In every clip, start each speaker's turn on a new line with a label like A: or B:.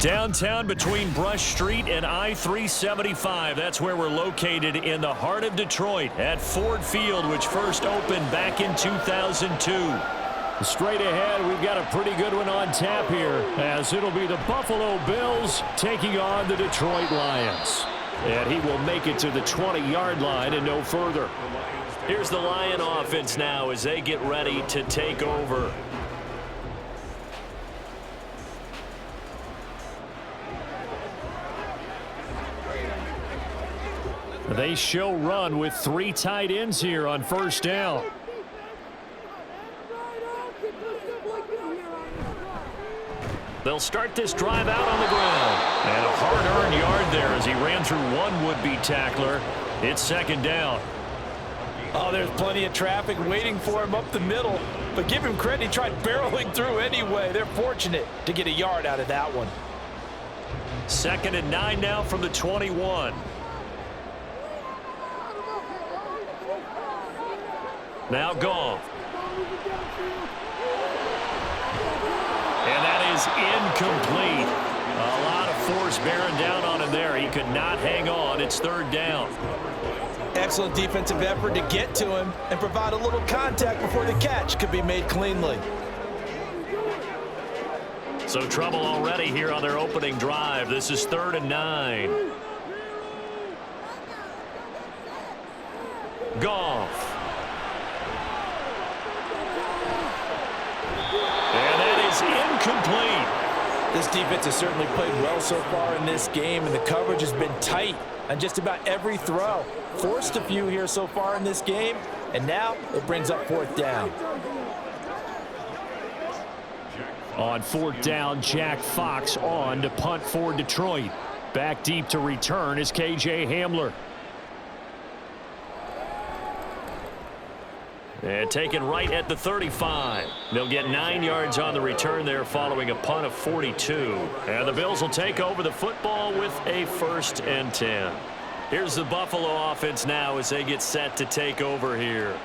A: Downtown between Brush Street and I-375. That's where we're located in the heart of Detroit at Ford Field, which first opened back in 2002. Straight ahead, we've got a pretty good one on tap here, as it'll be the Buffalo Bills taking on the Detroit Lions. And he will make it to the 20-yard line and no further. Here's the Lion offense now as they get ready to take over. They show run with 3 tight ends here on first down. They'll start this drive out on the ground. And a hard-earned yard there as he ran through one would-be tackler. It's second down.
B: Oh, there's plenty of traffic waiting for him up the middle. But give him credit, he tried barreling through anyway. They're fortunate to get a yard out of that one.
A: 2nd and 9 now from the 21. Now Goff. And that is incomplete. A lot of force bearing down on him there. He could not hang on. It's 3rd down.
B: Excellent defensive effort to get to him and provide a little contact before the catch could be made cleanly.
A: So trouble already here on their opening drive. This is 3rd and 9. Goff. Incomplete.
B: This defense has certainly played well so far in this game, and the coverage has been tight on just about every throw. Forced a few here so far in this game, and now it brings up 4th down.
A: On 4th down, Jack Fox on to punt for Detroit. Back deep to return is KJ Hamler. And taken right at the 35. They'll get 9 yards on the return there following a punt of 42. And the Bills will take over the football with a 1st and 10. Here's the Buffalo offense now as they get set to take over here.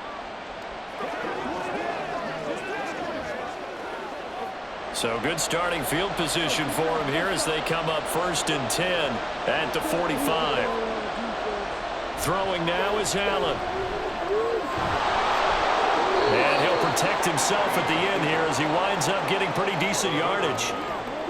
A: So good starting field position for them here as they come up 1st and 10 at the 45. Throwing now is Allen. And he'll protect himself at the end here as he winds up getting pretty decent yardage.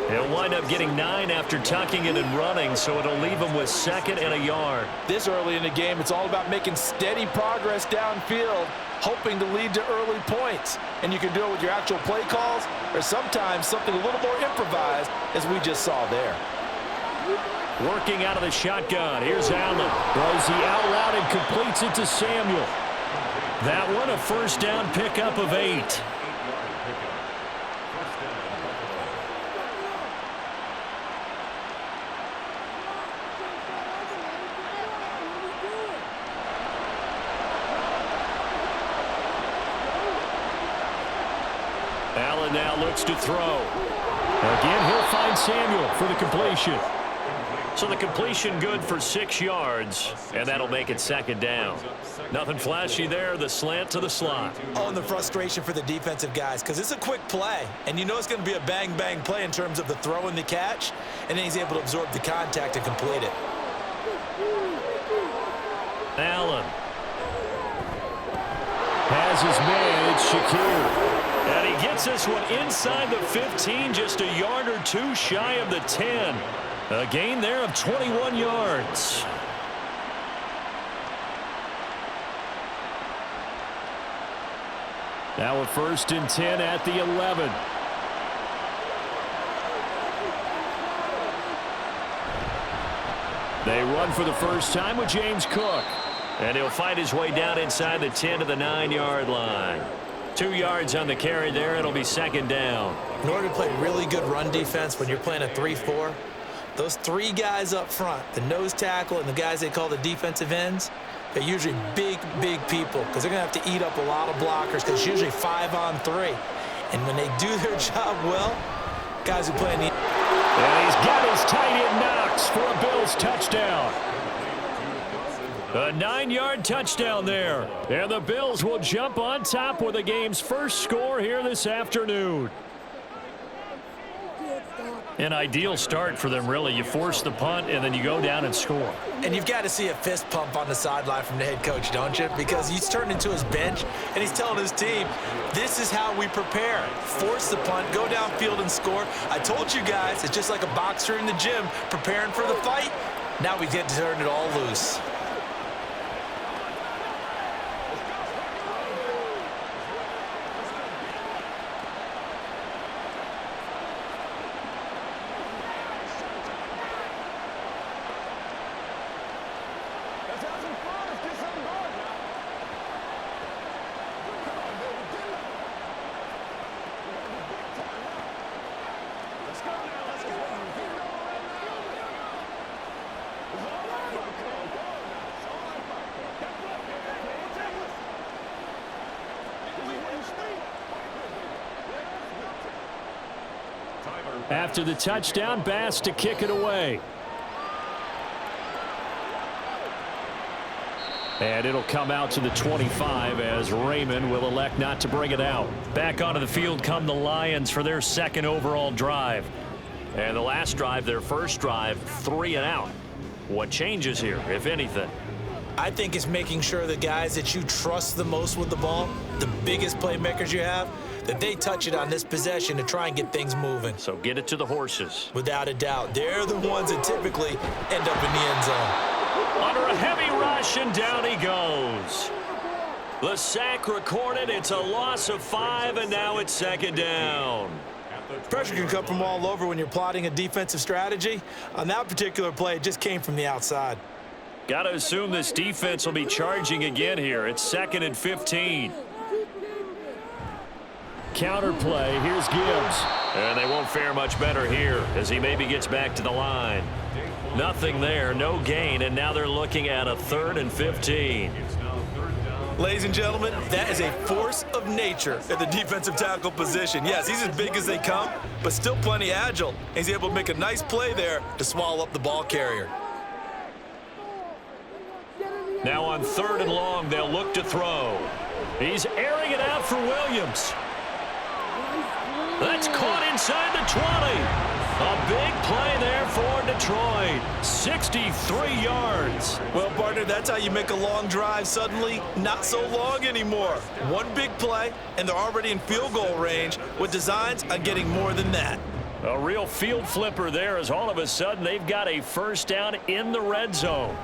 A: He'll wind up getting 9 after tucking it and running, so it'll leave him with 2nd and a yard.
B: This early in the game, it's all about making steady progress downfield, hoping to lead to early points. And you can do it with your actual play calls or sometimes something a little more improvised, as we just saw there.
A: Working out of the shotgun. Here's Allen. Throws the out route and completes it to Samuel. That one a 1st down pickup of 8. Allen now looks to throw. Again, he'll find Samuel for the completion. So the completion good for 6 yards, and that'll make it 2nd down. Nothing flashy there, the slant to the slot.
B: Oh, and the frustration for the defensive guys, because it's a quick play, and you know it's going to be a bang-bang play in terms of the throw and the catch, and then he's able to absorb the contact and complete it.
A: Allen has his man, it's Shakir. And he gets this one inside the 15, just a yard or 2 shy of the 10. A gain there of 21 yards. Now a 1st and 10 at the 11. They run for the first time with James Cook. And he'll fight his way down inside the 10 to the 9-yard line. 2 yards on the carry there. It'll be 2nd down.
B: In order to play really good run defense when you're playing a 3-4, those 3 guys up front, the nose tackle and the guys they call the defensive ends, they're usually big, big people because they're going to have to eat up a lot of blockers because it's usually 5 on 3. And when they do their job well, guys who play in the...
A: And he's got his tight end Knox for a Bills touchdown. A 9-yard touchdown there. And the Bills will jump on top with the game's first score here this afternoon. An ideal start for them, really. You force the punt, and then you go down and score.
B: And you've got to see a fist pump on the sideline from the head coach, don't you? Because he's turned into his bench, and he's telling his team, this is how we prepare. Force the punt, go downfield and score. I told you guys, it's just like a boxer in the gym preparing for the fight. Now we get to turn it all loose.
A: After the touchdown, Bass to kick it away. And it'll come out to the 25 as Raymond will elect not to bring it out. Back onto the field come the Lions for their second overall drive. And the last drive, their first drive, 3 and out. What changes here, if anything?
B: I think it's making sure the guys that you trust the most with the ball, the biggest playmakers you have, that they touch it on this possession to try and get things moving.
A: So get it to the horses.
B: Without a doubt. They're the ones that typically end up in the end zone.
A: Under a heavy rush, and down he goes. The sack recorded. It's a loss of 5, and now it's second down.
B: Pressure can come from all over when you're plotting a defensive strategy. On that particular play, it just came from the outside.
A: Got to assume this defense will be charging again here. It's 2nd and 15. Counter play. Here's Gibbs. And they won't fare much better here as he maybe gets back to the line. Nothing there, no gain, and now they're looking at a 3rd and 15.
B: Ladies and gentlemen, that is a force of nature at the defensive tackle position. Yes, he's as big as they come, but still plenty agile. He's able to make a nice play there to swallow up the ball carrier.
A: Now on 3rd and long, they'll look to throw. He's airing it out for Williams. That's caught inside the 20. A big play there for Detroit. 63 yards.
B: Well, partner, that's how you make a long drive suddenly not so long anymore. One big play, and they're already in field goal range with designs on getting more than that.
A: A real field flipper there as all of a sudden they've got a first down in the red zone.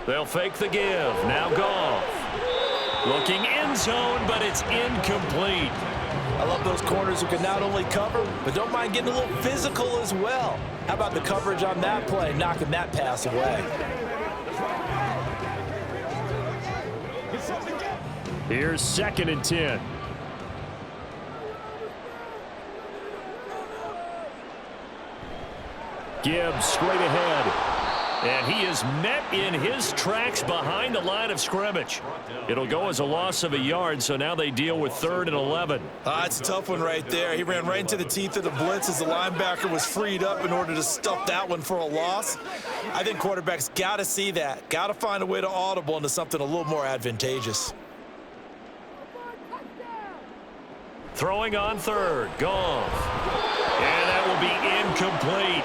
A: They'll fake the give. Now Goff. Looking end zone, but it's incomplete.
B: I love those corners who can not only cover, but don't mind getting a little physical as well. How about the coverage on that play, knocking that pass away?
A: Here's 2nd and 10. Gibbs straight ahead. And he is met in his tracks behind the line of scrimmage. It'll go as a loss of a yard, so now they deal with 3rd and 11.
B: That's a tough one right there. He ran right into the teeth of the blitz as the linebacker was freed up in order to stuff that one for a loss. I think quarterbacks got to see that. Got to find a way to audible into something a little more advantageous.
A: Throwing on 3rd. Goff. And that will be incomplete.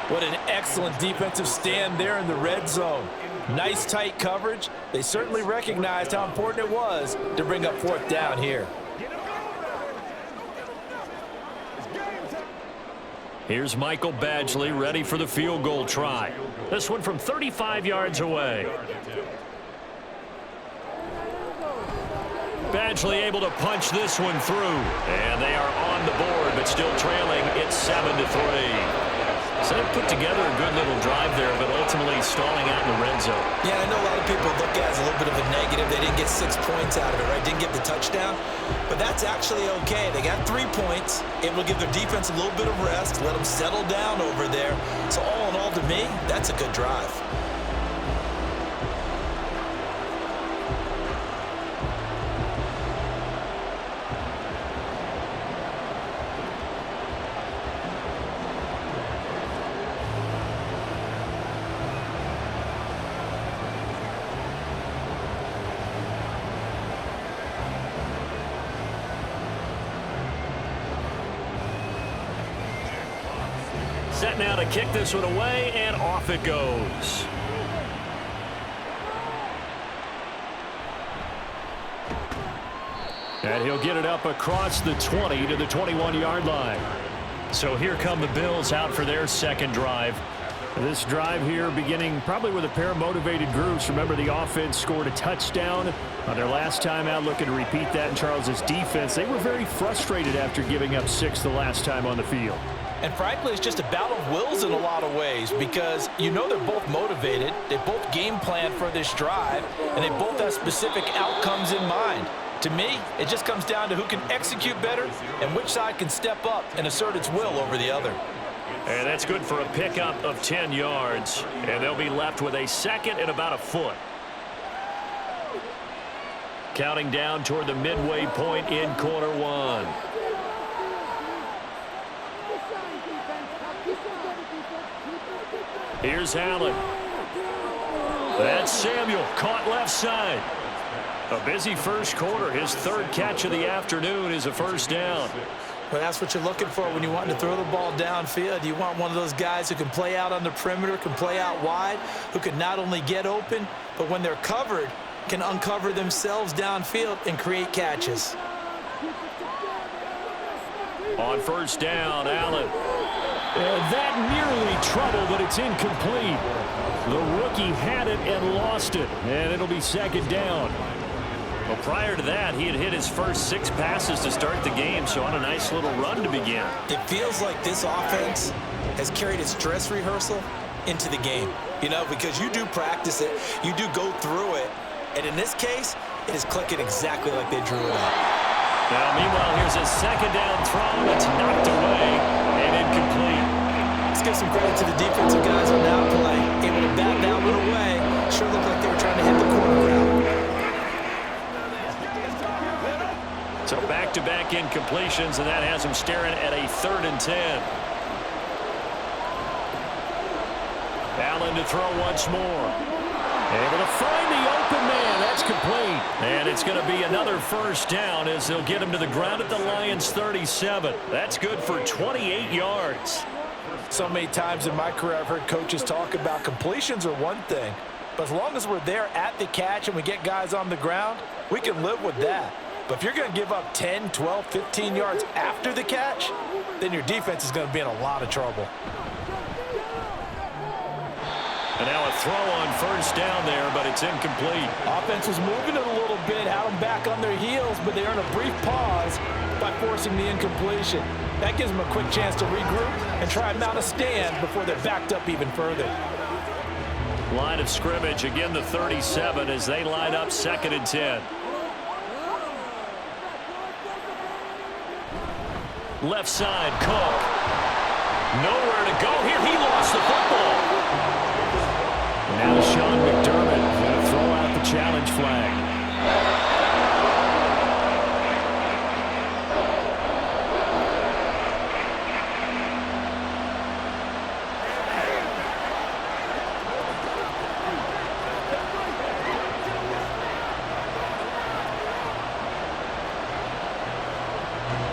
B: What an excellent defensive stand there in the red zone. Nice tight coverage. They certainly recognized how important it was to bring up 4th down here.
A: Here's Michael Badgley ready for the field goal try. This one from 35 yards away. Badgley able to punch this one through. And they are on the board, but still trailing. It's 7-3. So they put together a good little drive there, but ultimately stalling out in the red zone.
B: Yeah, I know a lot of people look at it as a little bit of a negative. They didn't get 6 points out of it, right? Didn't get the touchdown. But that's actually okay. They got 3 points. Able to give their defense a little bit of rest, let them settle down over there. So all in all, to me, that's a good drive.
A: Set now to kick this one away, and off it goes. And he'll get it up across the 20 to the 21-yard line. So here come the Bills out for their second drive. This drive here beginning probably with a pair of motivated groups. Remember, the offense scored a touchdown on their last time out, looking to repeat that in Charles's defense. They were very frustrated after giving up 6 the last time on the field.
B: And frankly, it's just a battle of wills in a lot of ways because you know they're both motivated, they both game plan for this drive, and they both have specific outcomes in mind. To me, it just comes down to who can execute better and which side can step up and assert its will over the other.
A: And that's good for a pickup of 10 yards. And they'll be left with a second and about a foot. Counting down toward the midway point in quarter one. Here's Allen. That's Samuel, caught left side. A busy first quarter. His third catch of the afternoon is a first down.
B: Well, that's what you're looking for when you want to throw the ball downfield. You want one of those guys who can play out on the perimeter, can play out wide, who can not only get open, but when they're covered, can uncover themselves downfield and create catches.
A: On first down, Allen. And that nearly trouble, but it's incomplete. The rookie had it and lost it, and it'll be second down. Well, prior to that, he had hit his first 6 passes to start the game, so on a nice little run to begin.
B: It feels like this offense has carried its dress rehearsal into the game. You know, because you do practice it, you do go through it, and in this case, it is clicking exactly like they drew it up.
A: Now, meanwhile, here's a second down throw that's knocked away and incomplete.
B: Let's give some credit to the defensive guys on that play. Able to bat that one away. Sure looked like they were trying to hit the corner route.
A: So back-to-back incompletions, and that has him staring at a 3rd and 10. Allen to throw once more. Able to find the open man. That's complete. And it's going to be another first down as they'll get him to the ground at the Lions' 37. That's good for 28 yards.
B: So many times in my career I've heard coaches talk about completions are one thing, but as long as we're there at the catch and we get guys on the ground, we can live with that. But if you're going to give up 10, 12, 15 yards after the catch, then your defense is going to be in a lot of trouble.
A: And now a throw on first down there, but it's incomplete.
B: Offense was moving it a little bit, had them back on their heels, but they earn a brief pause by forcing the incompletion. That gives them a quick chance to regroup and try and mount a stand before they're backed up even further.
A: Line of scrimmage, again the 37 as they line up 2nd and 10. Left side, Cook. Nowhere to go here. He lost the football. Now Sean McDermott going to throw out the challenge flag.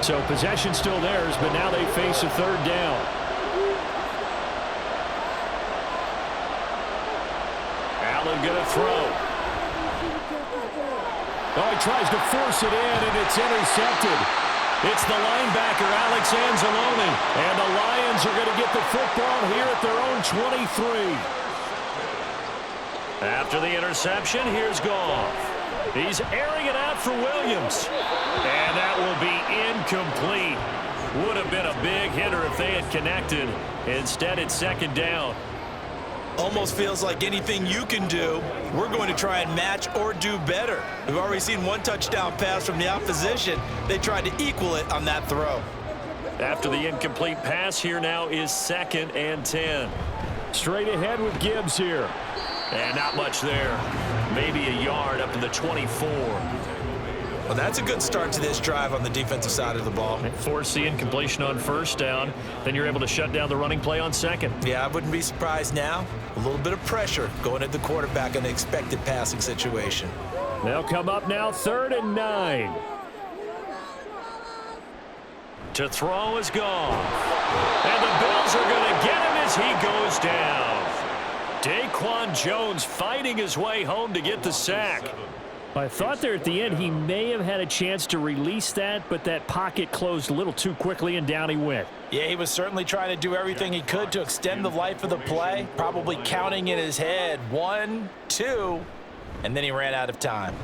A: So possession still theirs, but now they face a 3rd down. Allen going to throw. Oh, he tries to force it in, and it's intercepted. It's the linebacker, Alex Anzalone. And the Lions are going to get the football here at their own 23. After the interception, here's Goff. He's airing it out for Williams. And that will be incomplete. Would have been a big hitter if they had connected. Instead, it's 2nd down.
B: Almost feels like anything you can do, we're going to try and match or do better. We've already seen one touchdown pass from the opposition. They tried to equal it on that throw.
A: After the incomplete pass, here now is 2nd and 10. Straight ahead with Gibbs here. And not much there. Maybe a yard up to the 24.
B: Well, that's a good start to this drive on the defensive side of the ball.
A: Force the incompletion on first down. Then you're able to shut down the running play on 2nd.
B: Yeah, I wouldn't be surprised now. A little bit of pressure going at the quarterback in the expected passing situation.
A: They'll come up now 3rd and 9. To throw is gone. And the Bills are going to get Daquan Jones fighting his way home to get the sack.
C: I thought there at the end he may have had a chance to release that, but that pocket closed a little too quickly, and down he went.
D: Yeah, he was certainly trying to do everything he could to extend the life of the play, probably counting in his head 1, 2, and then he ran out of time.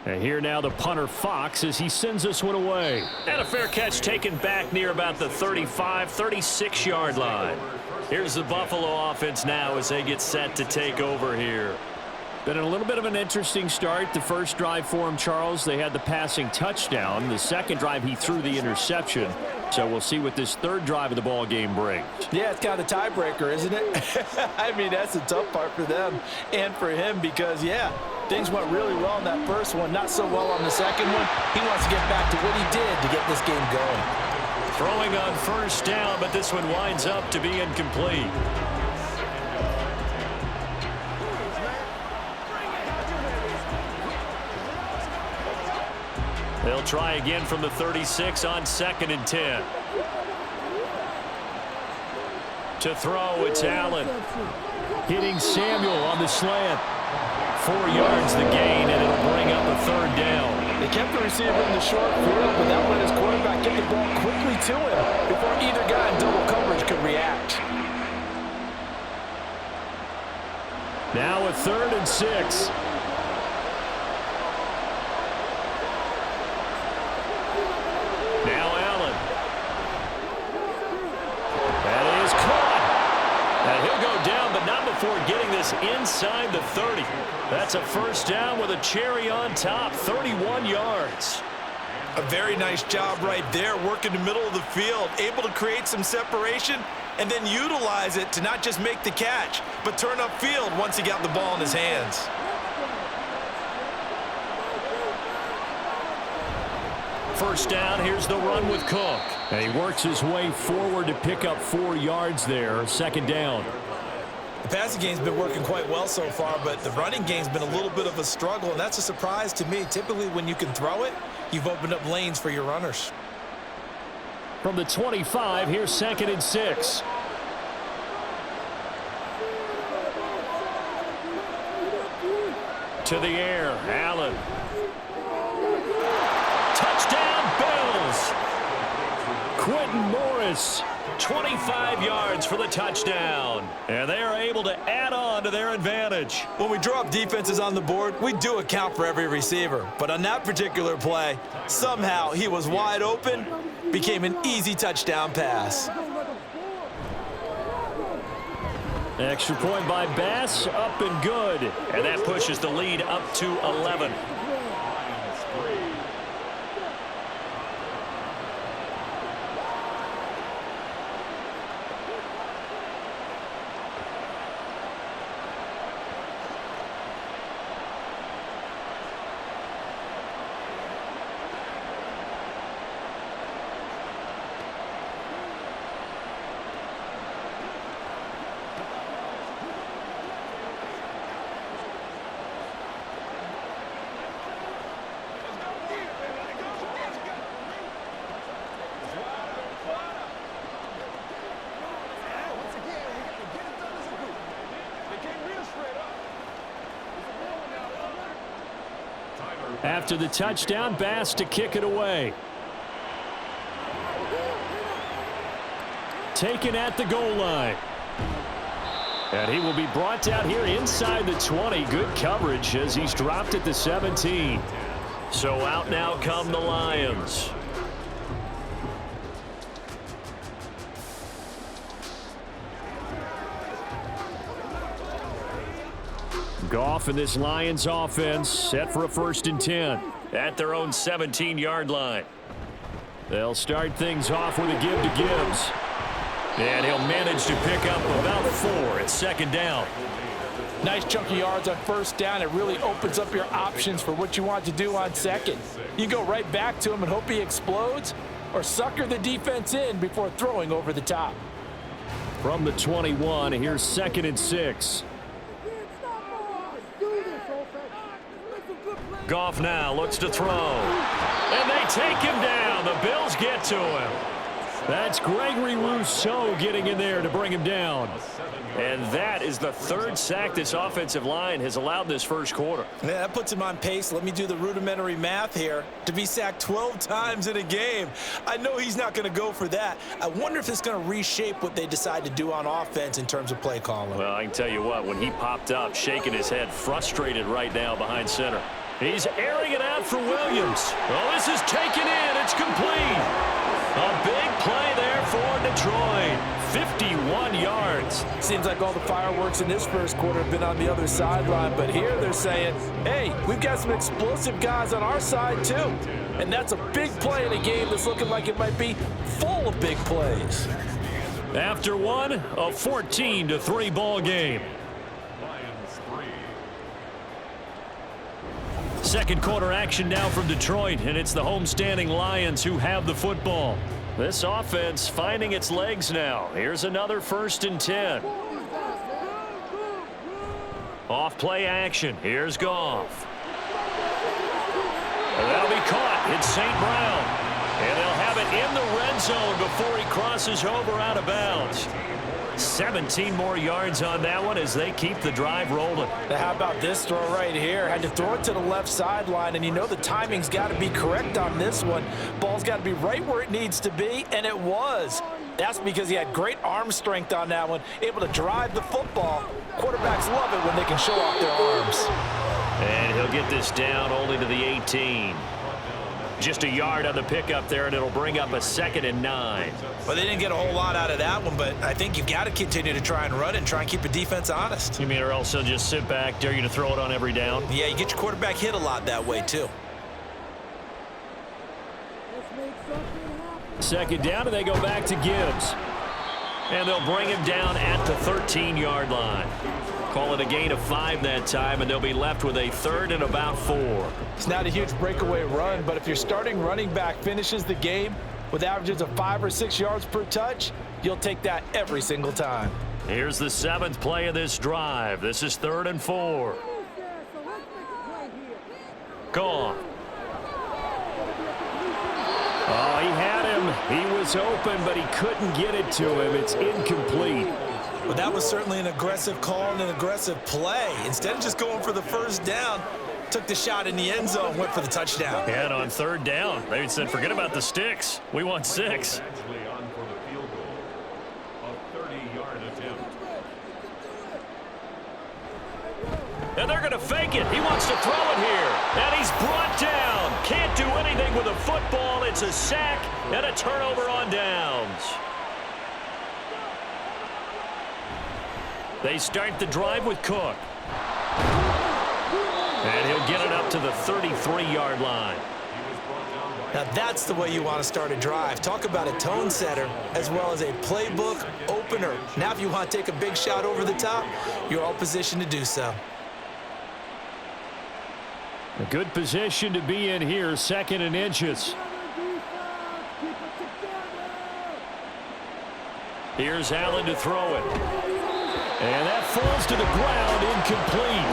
C: And here now the punter Fox as he sends this one away.
A: And a fair catch taken back near about the 35, 36-yard line. Here's the Buffalo offense now as they get set to take over here.
C: Been a little bit of an interesting start. The first drive for him, Charles, they had the passing touchdown. The second drive, he threw the interception. So we'll see what this third drive of the ball game brings.
D: Yeah, it's kind of a tiebreaker, isn't it? I mean, that's the tough part for them and for him because, yeah, things went really well in that first one, not so well on the second one. He wants to get back to what he did to get this game going.
A: Throwing on first down, but this one winds up to be incomplete. They'll try again from the 36 on 2nd and 10. To throw, it's Allen.
C: Hitting Samuel on the slant. 4 yards the gain, and it'll bring up a third down.
D: They kept the receiver in the short field, but that let his quarterback get the ball quickly to him before either guy in double coverage could react.
C: Now a 3rd and 6.
A: Now Allen. That is caught. And he'll go down, but not before getting this inside the 30. That's a first down with a cherry on top, 31 yards.
E: A very nice job right there, working the middle of the field, able to create some separation and then utilize it to not just make the catch, but turn upfield once he got the ball in his hands.
A: First down, here's the run with Cook.
C: And he works his way forward to pick up 4 yards there, 2nd down.
B: The passing game's been working quite well so far, but the running game's been a little bit of a struggle, and that's a surprise to me. Typically, when you can throw it, you've opened up lanes for your runners.
C: From the 25, here's 2nd and 6.
A: To the air, Allen. Touchdown, Bills!
C: Quentin Morris.
A: 25 yards for the touchdown. And they are able to add on to their advantage.
B: When we draw up defenses on the board, we do account for every receiver. But on that particular play, somehow he was wide open, became an easy touchdown pass.
C: Extra point by Bass, up and good.
A: And that pushes the lead up to 11.
C: After the touchdown, Bass to kick it away. Taken at the goal line. And he will be brought down here inside the 20. Good coverage as he's dropped at the 17.
A: So out now come the Lions.
C: Goff and this Lions offense set for a 1st and 10.
A: At their own 17-yard line.
C: They'll start things off with a give to Gibbs.
A: And he'll manage to pick up about 4 at 2nd down.
D: Nice chunky yards on first down. It really opens up your options for what you want to do on second. You go right back to him and hope he explodes, or sucker the defense in before throwing over the top.
C: From the 21, here's 2nd and 6.
A: Goff now looks to throw. And they take him down. The Bills get to him.
C: That's Gregory Rousseau getting in there to bring him down. And that is the third sack this offensive line has allowed this first quarter.
D: Yeah, that puts him on pace. Let me do the rudimentary math here. To be sacked 12 times in a game, I know he's not going to go for that. I wonder if it's going to reshape what they decide to do on offense in terms of play calling.
C: Well, I can tell you what, when he popped up, shaking his head, frustrated right now behind center. He's airing it out for Williams. Oh, this is taken in. It's complete. A big play there for Detroit. 51 yards.
D: Seems like all the fireworks in this first quarter have been on the other sideline, but here they're saying, hey, we've got some explosive guys on our side too. And that's a big play in a game that's looking like it might be full of big plays.
A: After one, a 14-3 ball game. Second quarter action now from Detroit, and it's the homestanding Lions who have the football. This offense finding its legs now. Here's another 1st and 10. Off play action. Here's Goff. And that'll be caught. It's St. Brown. And they'll have it in the red zone before he crosses over out of bounds. 17 more yards on that one as they keep the drive rolling.
D: Now how about this throw right here? Had to throw it to the left sideline, and you know the timing's got to be correct on this one. Ball's got to be right where it needs to be, and it was. That's because he had great arm strength on that one, able to drive the football. Quarterbacks love it when they can show off their arms.
A: And he'll get this down only to the 18. Just a yard on the pickup there, and it'll bring up a 2nd and 9.
B: Well, they didn't get a whole lot out of that one, but I think you've got to continue to try and run and try and keep the defense honest.
A: You mean or else he'll just sit back, dare you to throw it on every down?
B: Yeah, you get your quarterback hit a lot that way, too.
C: Second down, and they go back to Gibbs.
A: And they'll bring him down at the 13-yard line. Call it a gain of 5 that time, and they'll be left with a 3rd and about 4.
D: It's not a huge breakaway run, but if your starting running back finishes the game with averages of 5 or 6 yards per touch, you'll take that every single time.
A: Here's the 7th play of this drive. This is 3rd and 4. Gone.
C: Oh, he had him. He was open, but he couldn't get it to him. It's incomplete.
B: But that was certainly an aggressive call and an aggressive play. Instead of just going for the first down, took the shot in the end zone, went for the touchdown.
A: And on 3rd down, they said, forget about the sticks. We want 6. And they're going to fake it. He wants to throw it here. And he's brought down. Can't do anything with a football. It's a sack and a turnover on downs. They start the drive with Cook. And he'll get it up to the 33-yard line.
B: Now that's the way you want to start a drive. Talk about a tone setter as well as a playbook opener. Now if you want to take a big shot over the top, you're all positioned to do so.
C: A good position to be in here, 2nd and inches.
A: Here's Allen to throw it. And that falls to the ground, incomplete.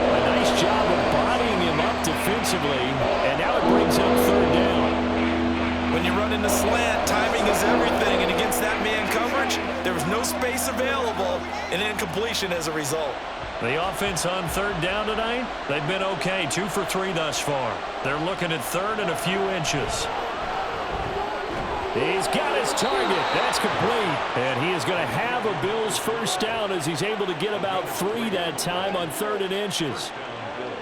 A: A nice job of bodying him up defensively, and now it brings up 3rd down.
E: When you run in the slant, timing is everything, and against that man coverage, there was no space available, and incompletion as a result.
A: The offense on 3rd down tonight, they've been okay, 2 for 3 thus far. They're looking at 3rd and a few inches.
C: He's got his target. That's complete. And he is going to have a Bills first down as he's able to get about 3 that time on 3rd and inches.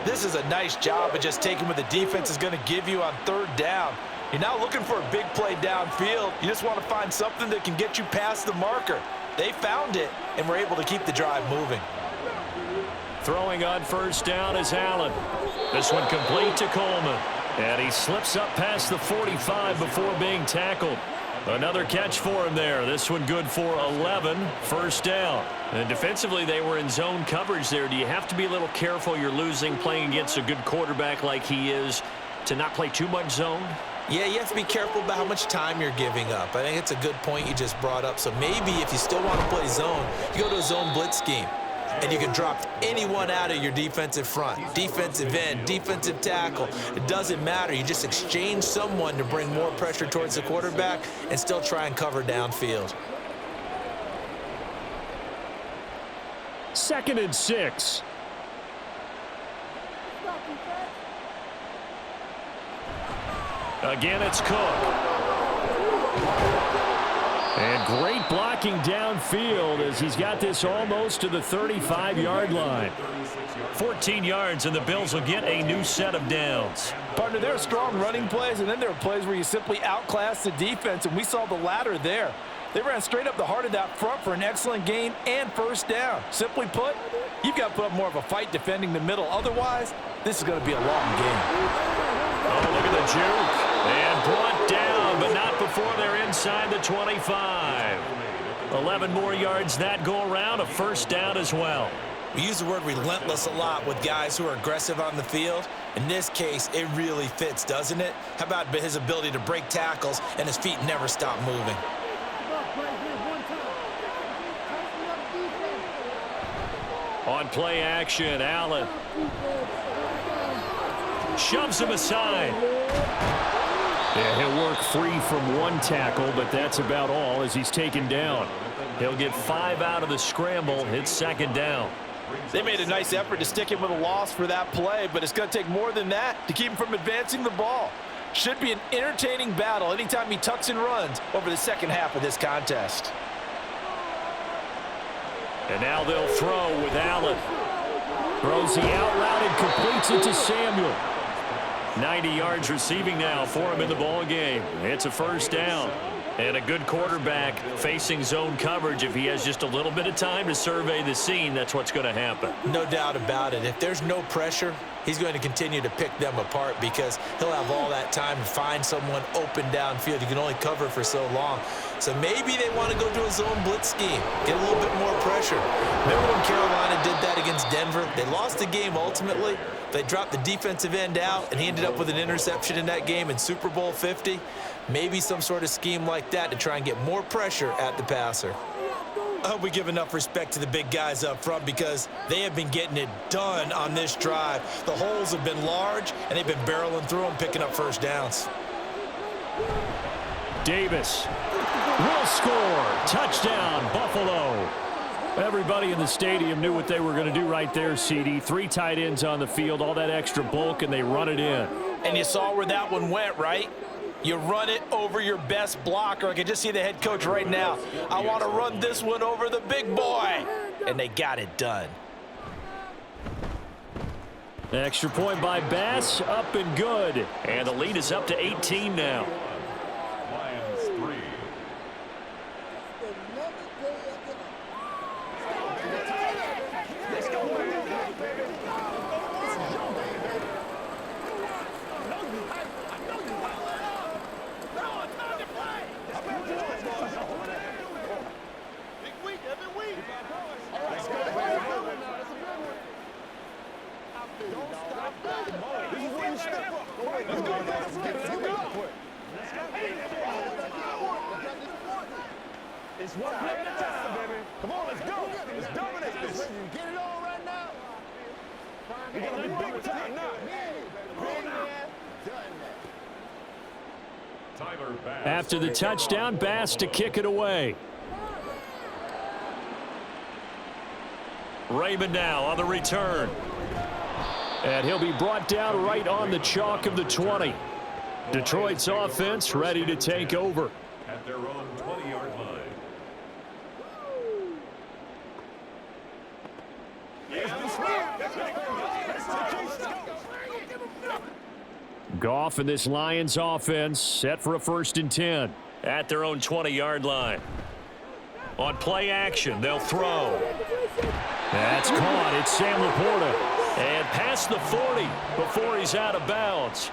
D: This is a nice job of just taking what the defense is going to give you on 3rd down. You're not looking for a big play downfield. You just want to find something that can get you past the marker. They found it and were able to keep the drive moving.
A: Throwing on 1st down is Allen. This one complete to Coleman. And he slips up past the 45 before being tackled. Another catch for him there. This one good for 11, 1st down. And defensively, they were in zone coverage there. Do you have to be a little careful? You're losing playing against a good quarterback like he is to not play too much zone?
B: Yeah, you have to be careful about how much time you're giving up. I think it's a good point you just brought up. So maybe if you still want to play zone, you go to a zone blitz scheme. and you can drop anyone out of your defensive front. Defensive end, defensive tackle. It doesn't matter. You just exchange someone to bring more pressure towards the quarterback and still try and cover downfield.
A: 2nd and 6. Again, it's Cook. And great blocking downfield as he's got this almost to the 35-yard line. 14 yards, and the Bills will get a new set of downs.
D: Partner, there are strong running plays, and then there are plays where you simply outclass the defense, and we saw the latter there. They ran straight up the heart of that front for an excellent gain and first down. Simply put, you've got to put up more of a fight defending the middle. Otherwise, this is going to be a long game.
A: Oh, look at the juke. And brought down, but not before they're inside the 25. 11 more yards that go around, a first down as well.
B: We use the word relentless a lot with guys who are aggressive on the field. In this case, it really fits, doesn't it? How about his ability to break tackles and his feet never stop moving?
A: On play action, Allen shoves him aside. Yeah, he'll work free from one tackle, but that's about all as he's taken down. He'll get 5 out of the scramble. It's 2nd down.
D: They made a nice effort to stick him with a loss for that play, but it's going to take more than that to keep him from advancing the ball. Should be an entertaining battle anytime he tucks and runs over the second half of this contest.
A: And now they'll throw with Allen. Throws the out route and completes it to Samuel. 90 yards receiving now for him in the ball game. It's a first down. And a good quarterback facing zone coverage. If he has just a little bit of time to survey the scene, that's what's going to happen.
B: No doubt about it. If there's no pressure, he's going to continue to pick them apart because he'll have all that time to find someone open downfield. You can only cover for so long. So maybe they want to go to a zone blitz scheme, get a little bit more pressure. Remember when Carolina did that against Denver? They lost the game ultimately. They dropped the defensive end out, and he ended up with an interception in that game in Super Bowl 50. Maybe some sort of scheme like that to try and get more pressure at the passer. I hope we give enough respect to the big guys up front because they have been getting it done on this drive. The holes have been large, and they've been barreling through them, picking up first downs.
A: Davis will score. Touchdown, Buffalo. Everybody in the stadium knew what they were going to do right there, CD. 3 tight ends on the field, all that extra bulk, and they run it in.
D: And you saw where that one went, right? You run it over your best blocker. I can just see the head coach right now. I want to run this one over the big boy. And they got it done.
A: Extra point by Bass, up and good. And the lead is up to 18 now.
F: It's one play at a time, baby. Come on, let's go. Let's dominate this. You get it on right now. We got to be big time now.
A: After the touchdown, Bass to kick it away. Raymond now on the return. And he'll be brought down right on the chalk of the 20. Detroit's offense ready to take over.
G: At their own 20-yard line.
A: Goff and this Lions offense set for a 1st and 10.
C: At their own 20-yard line. On play action, they'll throw.
A: That's caught. It's Sam Laporta.
C: And past the 40 before he's out of bounds.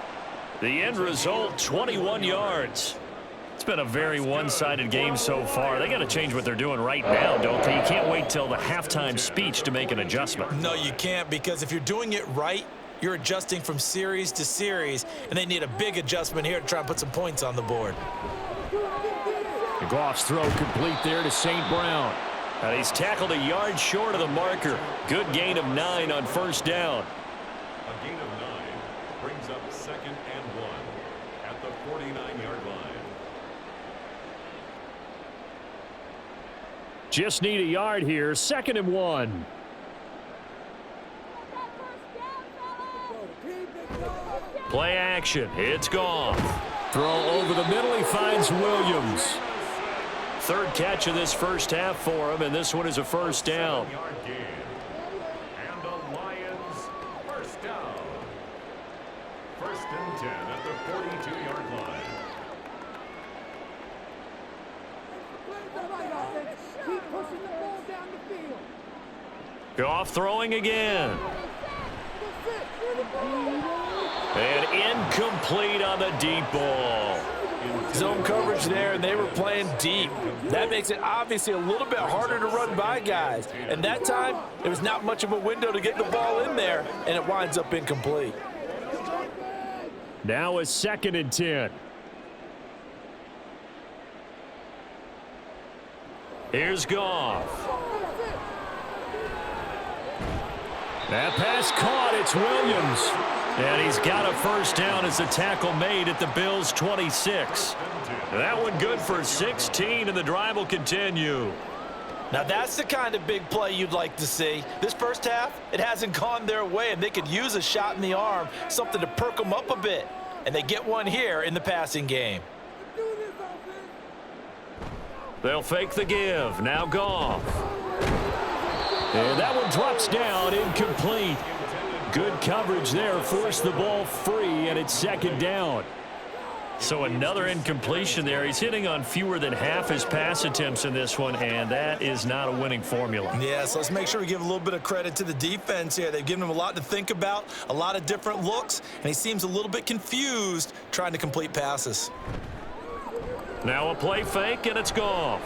C: The end result, 21 yards. It's been a very one-sided game so far. They got to change what they're doing right now, don't they? You can't wait till the halftime speech to make an adjustment.
B: No, you can't, because if you're doing it right, you're adjusting from series to series, and they need a big adjustment here to try and put some points on the board.
A: Goff's throw complete there to St. Brown. And he's tackled a yard short of the marker. Good gain of 9 on first down.
G: A gain of 9 brings up 2nd and 1 at the 49-yard line.
A: Just need a yard here. 2nd and 1. Play action. It's gone. Throw over the middle. He finds Williams. Third catch of this first half for him, and this one is a first down.
G: 7-yard gain. And the Lions first down. 1st and 10 at the 42-yard line.
F: Keep pushing the ball down the field.
A: Goff throwing again. And incomplete on the deep ball.
D: Zone coverage there, and they were playing deep. That makes it obviously a little bit harder to run by guys. And that time, there was not much of a window to get the ball in there, and it winds up incomplete.
A: Now a 2nd and 10. Here's Goff. That pass caught. It's Williams. And he's got a first down as the tackle made at the Bills' 26. That one good for 16, and the drive will continue.
D: Now that's the kind of big play you'd like to see. This first half, it hasn't gone their way, and they could use a shot in the arm, something to perk them up a bit. And they get one here in the passing game.
A: They'll fake the give. Now Goff. And that one drops down, incomplete. Good coverage there, forced the ball free, and it's 2nd down. So another incompletion there. He's hitting on fewer than half his pass attempts in this one, and that is not a winning formula.
B: Yeah, so let's make sure we give a little bit of credit to the defense here. They've given him a lot to think about, a lot of different looks, and he seems a little bit confused trying to complete passes.
A: Now a play fake, and it's Goff.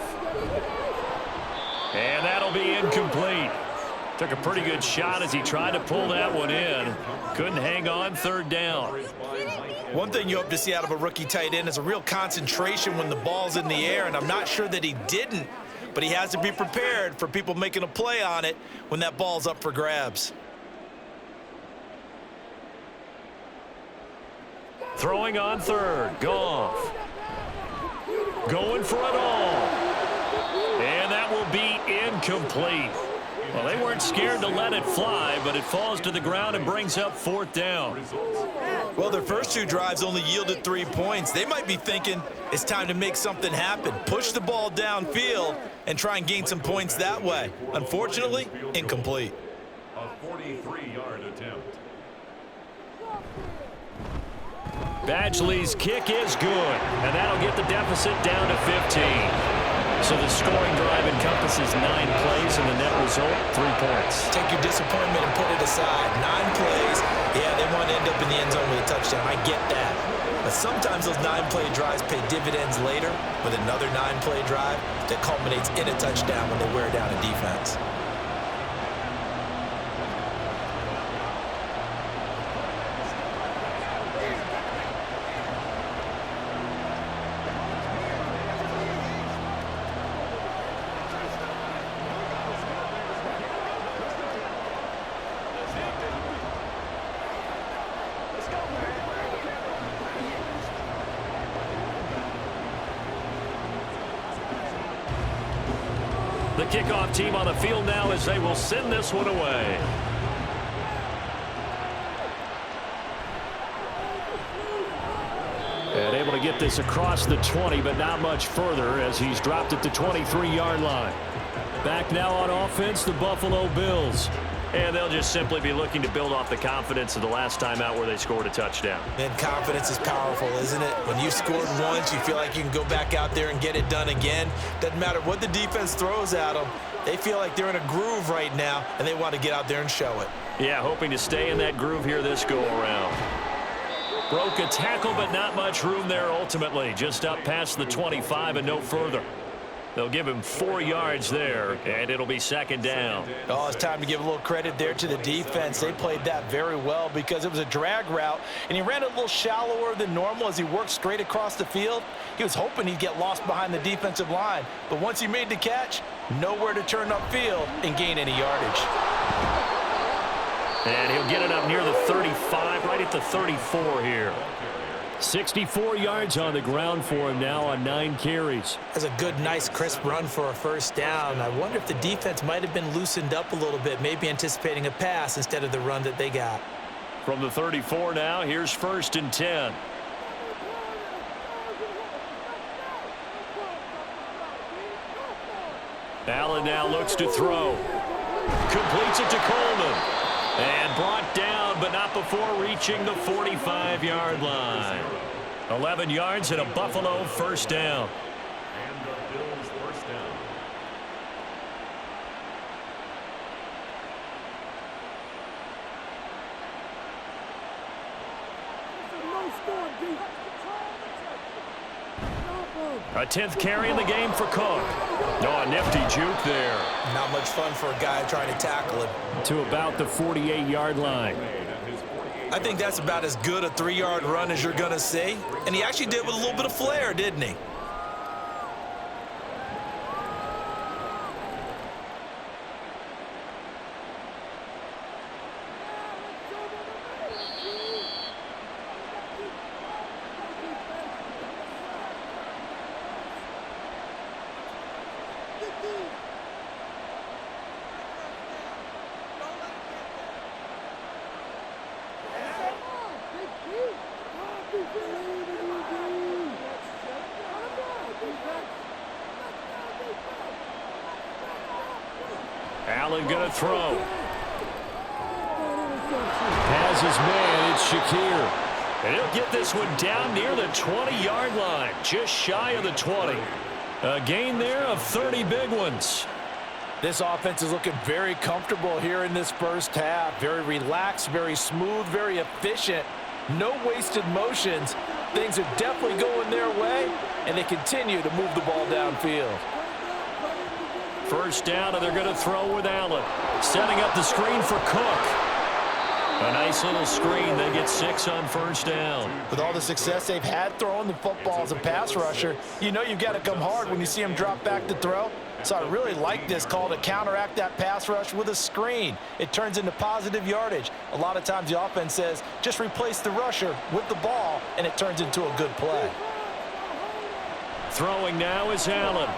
A: And that'll be incomplete. Took a pretty good shot as he tried to pull that one in. Couldn't hang on. 3rd down.
B: One thing you hope to see out of a rookie tight end is a real concentration when the ball's in the air, and I'm not sure that he didn't, but he has to be prepared for people making a play on it when that ball's up for grabs.
A: Throwing on 3rd. Goff. Going for it all. And that will be incomplete. Well, they weren't scared to let it fly, but it falls to the ground and brings up 4th down.
B: Well, their first 2 drives only yielded 3 points. They might be thinking it's time to make something happen. Push the ball downfield and try and gain some points that way. Unfortunately, incomplete.
G: A 43-yard attempt.
A: Badgley's kick is good, and that'll get the deficit down to 15. So the scoring drive encompasses 9 plays, and the net result, 3 points.
B: Take your disappointment and put it aside. 9 plays. Yeah, they want to end up in the end zone with a touchdown. I get that. But sometimes those 9-play drives pay dividends later with another 9-play drive that culminates in a touchdown when they wear down a defense.
A: The kickoff team on the field now as they will send this one away. And able to get this across the 20, but not much further as he's dropped it to 23-yard line. Back now on offense, the Buffalo Bills. And they'll just simply be looking to build off the confidence of the last time out where they scored a touchdown.
B: And confidence is powerful, isn't it? When you scored once, you feel like you can go back out there and get it done again. Doesn't matter what the defense throws at them. They feel like they're in a groove right now, and they want to get out there and show it.
A: Yeah, hoping to stay in that groove here this go-around. Broke a tackle, but not much room there ultimately. Just up past the 25 and no further. They'll give him 4 yards there, and it'll be second down.
D: Oh, it's time to give a little credit there to the defense. They played that very well because it was a drag route, and he ran a little shallower than normal as he worked straight across the field. He was hoping he'd get lost behind the defensive line, but once he made the catch, nowhere to turn upfield and gain any yardage.
A: And he'll get it up near the 35, right at the 34 here. 64 yards on the ground for him now on 9 carries.
B: That's a good, nice, crisp run for a first down. I wonder if the defense might have been loosened up a little bit, maybe anticipating a pass instead of the run that they got.
A: From the 34 now, here's 1st and 10. Allen now looks to throw. Completes it to Coleman. And brought down, but not before reaching the 45-yard line. 11 yards and a Buffalo first down.
G: And the Bills first down.
A: A 10th carry in the game for Cook. Oh, a nifty juke there.
B: Not much fun for a guy trying to tackle him.
A: To about the 48-yard line.
E: I think that's about as good a 3-yard run as you're going to see. And he actually did with a little bit of flair, didn't he?
A: Allen going to throw. Has his man, it's Shakir. And he'll get this one down near the 20-yard line, just shy of the 20. A gain there of 30 big ones.
D: This offense is looking very comfortable here in this first half. Very relaxed, very smooth, very efficient. No wasted motions. Things are definitely going their way, and they continue to move the ball downfield.
A: First down, and they're going to throw with Allen. Setting up the screen for Cook. A nice little screen. They get 6 on first down.
D: With all the success they've had throwing the football as a pass rusher, you know you've got to come hard when you see him drop back to throw. So I really like this call to counteract that pass rush with a screen. It turns into positive yardage. A lot of times the offense says, just replace the rusher with the ball, and it turns into a good play.
A: Throwing now is Allen.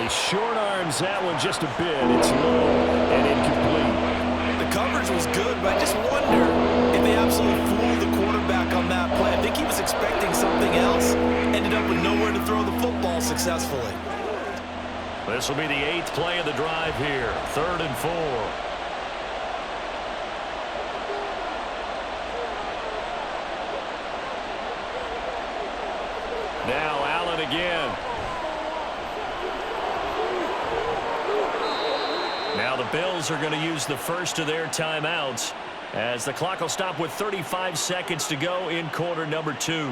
A: He short arms that one just a bit. It's low and incomplete.
E: The coverage was good, but I just wonder if they absolutely fooled the quarterback on that play. I think he was expecting something else. Ended up with nowhere to throw the football successfully.
A: This will be the 8th play of the drive here. 3rd and 4. Now Allen again. Now the Bills are going to use the first of their timeouts as the clock will stop with 35 seconds to go in quarter number 2.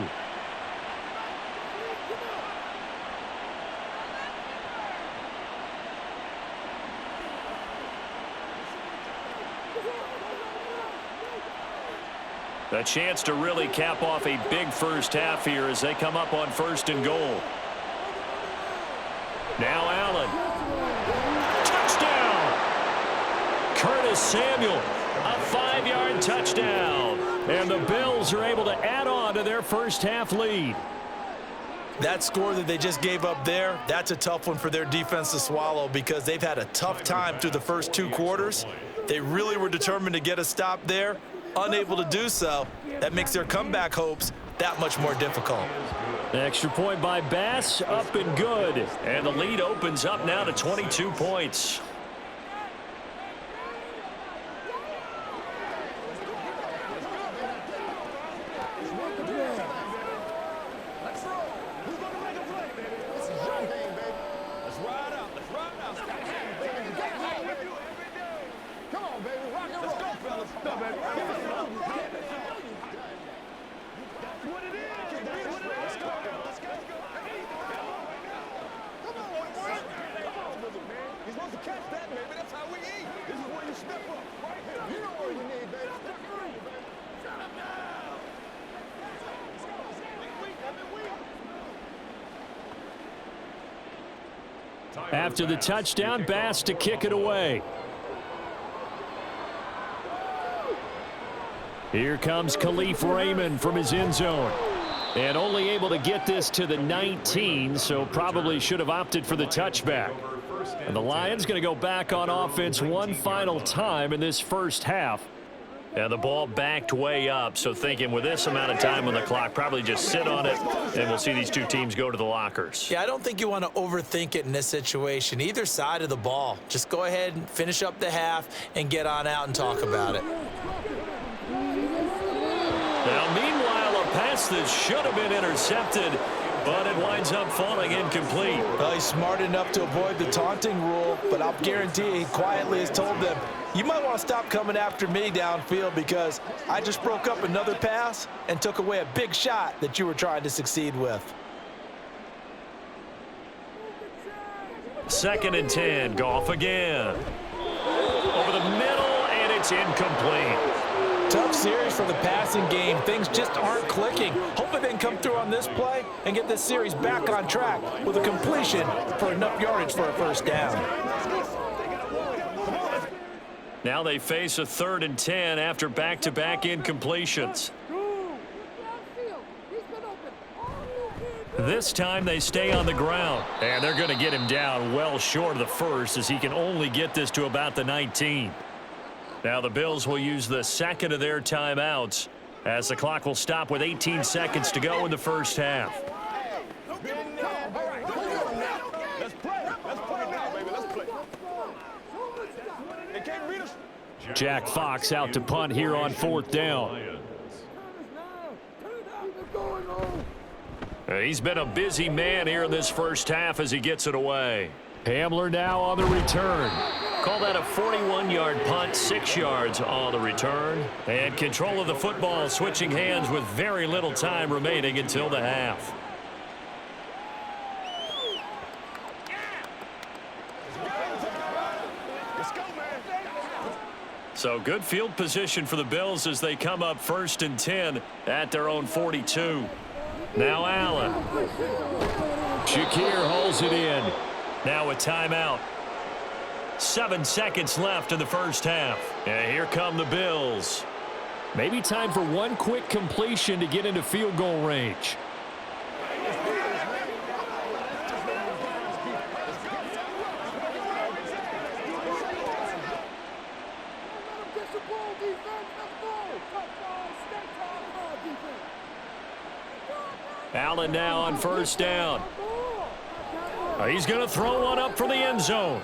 A: A chance to really cap off a big first half here as they come up on 1st and goal. Now Allen. Touchdown! Curtis Samuel, a 5-yard touchdown. And the Bills are able to add on to their first half lead.
E: That score that they just gave up there, that's a tough one for their defense to swallow because they've had a tough time through the first 2 quarters. They really were determined to get a stop there. Unable to do so, that makes their comeback hopes that much more difficult.
A: Extra point by Bass, up and good. And the lead opens up now to 22 points. After the touchdown, Bass to kick it away. Here comes Khalif Raymond from his end zone. And only able to get this to the 19, so probably should have opted for the touchback. And the Lions going to go back on offense one final time in this first half. And the ball backed way up, so thinking with this amount of time on the clock, probably just sit on it, and we'll see these two teams go to the lockers.
B: Yeah, I don't think you want to overthink it in this situation. Either side of the ball. Just go ahead and finish up the half and get on out and talk about it.
A: Now, meanwhile, a pass that should have been intercepted, but it winds up falling incomplete.
D: Well, he's smart enough to avoid the taunting rule, but I'll guarantee he quietly has told them, you might want to stop coming after me downfield because I just broke up another pass and took away a big shot that you were trying to succeed with.
A: 2nd and 10, Goff again. Over the middle, and it's incomplete.
D: Tough series for the passing game. Things just aren't clicking. Hopefully they can come through on this play and get this series back on track with a completion for enough yardage for a first down.
A: Now they face a 3rd and 10 after back-to-back incompletions. This time they stay on the ground, and they're going to get him down well short of the first as he can only get this to about the 19. Now the Bills will use the second of their timeouts as the clock will stop with 18 seconds to go in the first half.
F: Let's play. Let's play now, baby. Let's play. They can't beat us.
A: Jack Fox out to punt here on 4th down. He's been a busy man here in this first half as he gets it away. Hamler now on the return. Call that a 41-yard punt, 6 yards on the return. And control of the football switching hands with very little time remaining until the half. So good field position for the Bills as they come up 1st and 10 at their own 42. Now Allen. Shakir holds it in. Now a timeout. 7 seconds left in the first half. And here come the Bills. Maybe time for one quick completion to get into field goal range. Allen now on 1st down. He's going to throw one up for the end zone.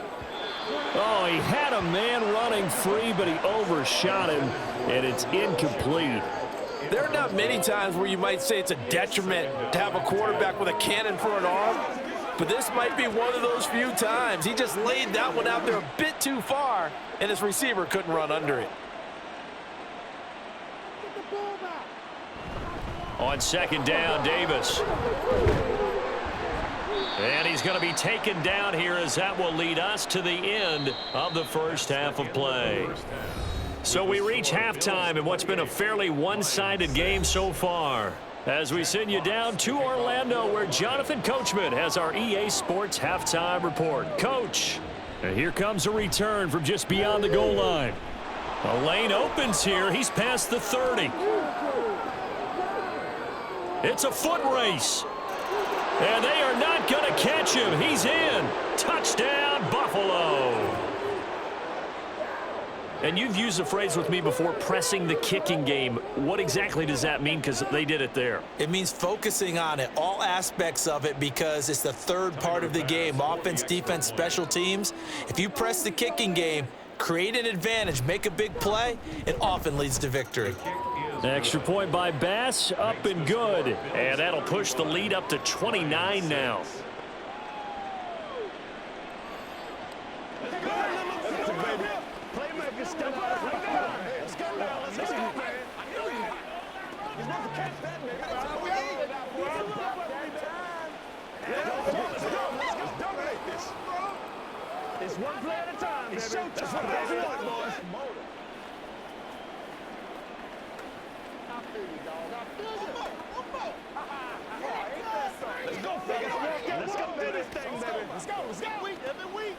A: Oh, he had a man running free, but he overshot him, and it's incomplete.
D: There are not many times where you might say it's a detriment to have a quarterback with a cannon for an arm, but this might be one of those few times. He just laid that one out there a bit too far, and his receiver couldn't run under it.
A: On 2nd down, Davis. And he's going to be taken down here as that will lead us to the end of the first half of play. So we reach halftime in what's been a fairly one-sided game so far. As we send you down to Orlando where Jonathan Coachman has our EA Sports halftime report. Coach, and here comes a return from just beyond the goal line. A lane opens here. He's past the 30. It's a foot race. And they are not going to catch him. He's in. Touchdown, Buffalo. And you've used the phrase with me before, pressing the kicking game. What exactly does that mean? Because they did it there.
B: It means focusing on it, all aspects of it, because it's the third part of the game. Offense, defense, special teams. If you press the kicking game, create an advantage, make a big play, it often leads to victory.
A: Extra point by Bass, up and good. And that'll push the lead up to 29 now.
F: It's one play at a time, baby. That's what they want, boys. I feel you, dog. I feel you. One more. Let's go, fellas. Let's go do this thing, baby. Let's go. Every week.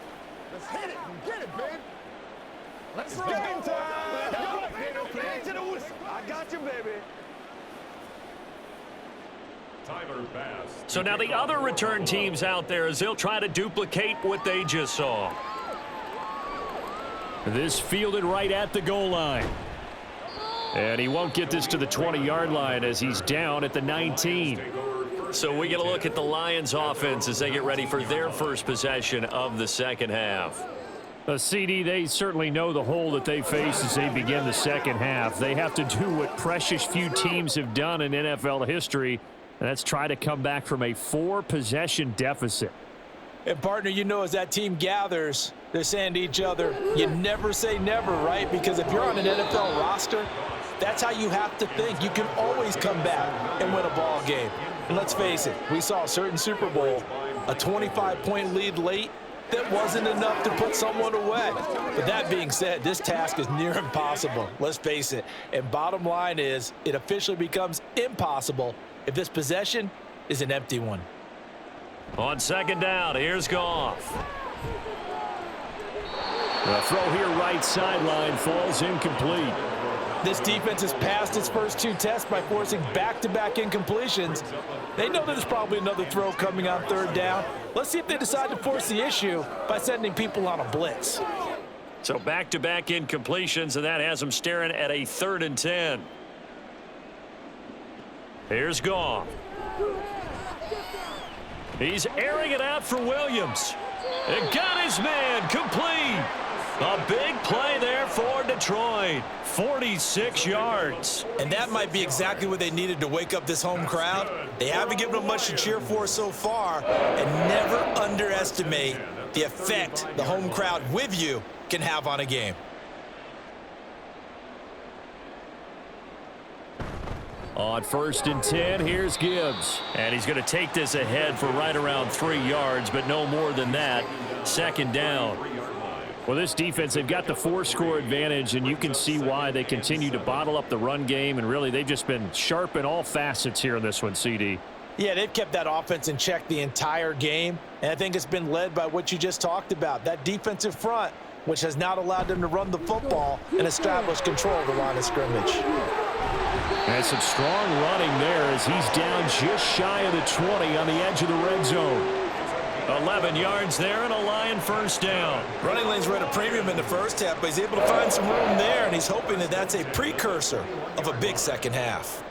F: Let's hit it and get it, baby. Let's go. Game time. Play to the whistle. I got you, baby.
G: Tyler Bass.
A: So now the other return teams out there as they'll try to duplicate what they just saw. This fielded right at the goal line. And he won't get this to the 20-yard line as he's down at the 19. So we get a look at the Lions offense as they get ready for their first possession of the second half. CD, they certainly know the hole that they face as they begin the second half. They have to do what precious few teams have done in NFL history, and that's try to come back from a 4-possession deficit.
D: And, partner, you know, as that team gathers, they're saying to each other, you never say never, right? Because if you're on an NFL roster, that's how you have to think. You can always come back and win a ball game. And let's face it, we saw a certain Super Bowl, a 25-point lead late, that wasn't enough to put someone away. But that being said, this task is near impossible. Let's face it. And bottom line is, it officially becomes impossible if this possession is an empty one.
A: On second down, here's Goff. The throw here right sideline falls incomplete.
D: This defense has passed its first 2 tests by forcing back-to-back incompletions. They know there's probably another throw coming on third down. Let's see if they decide to force the issue by sending people on a blitz.
A: So back-to-back incompletions, and that has them staring at a 3rd and 10. Here's Goff. He's airing it out for Williams. And got his man complete. A big play there for Detroit. 46 yards.
E: And that might be exactly what they needed to wake up this home crowd. They haven't given them much to cheer for so far. And never underestimate the effect the home crowd with you can have on a game.
A: On 1st and 10, here's Gibbs. And he's going to take this ahead for right around 3 yards, but no more than that. 2nd down. Well, this defense, they've got the 4-score advantage, and you can see why they continue to bottle up the run game, and really they've just been sharp in all facets here in this one, CD.
D: Yeah, they've kept that offense in check the entire game, and I think it's been led by what you just talked about, that defensive front, which has not allowed them to run the football and establish control of the line of scrimmage.
A: And some strong running there as he's down just shy of the 20 on the edge of the red zone. 11 yards there and a Lion 1st down.
E: Running lanes were at a premium in the first half, but he's able to find some room there, and he's hoping that that's a precursor of a big second half.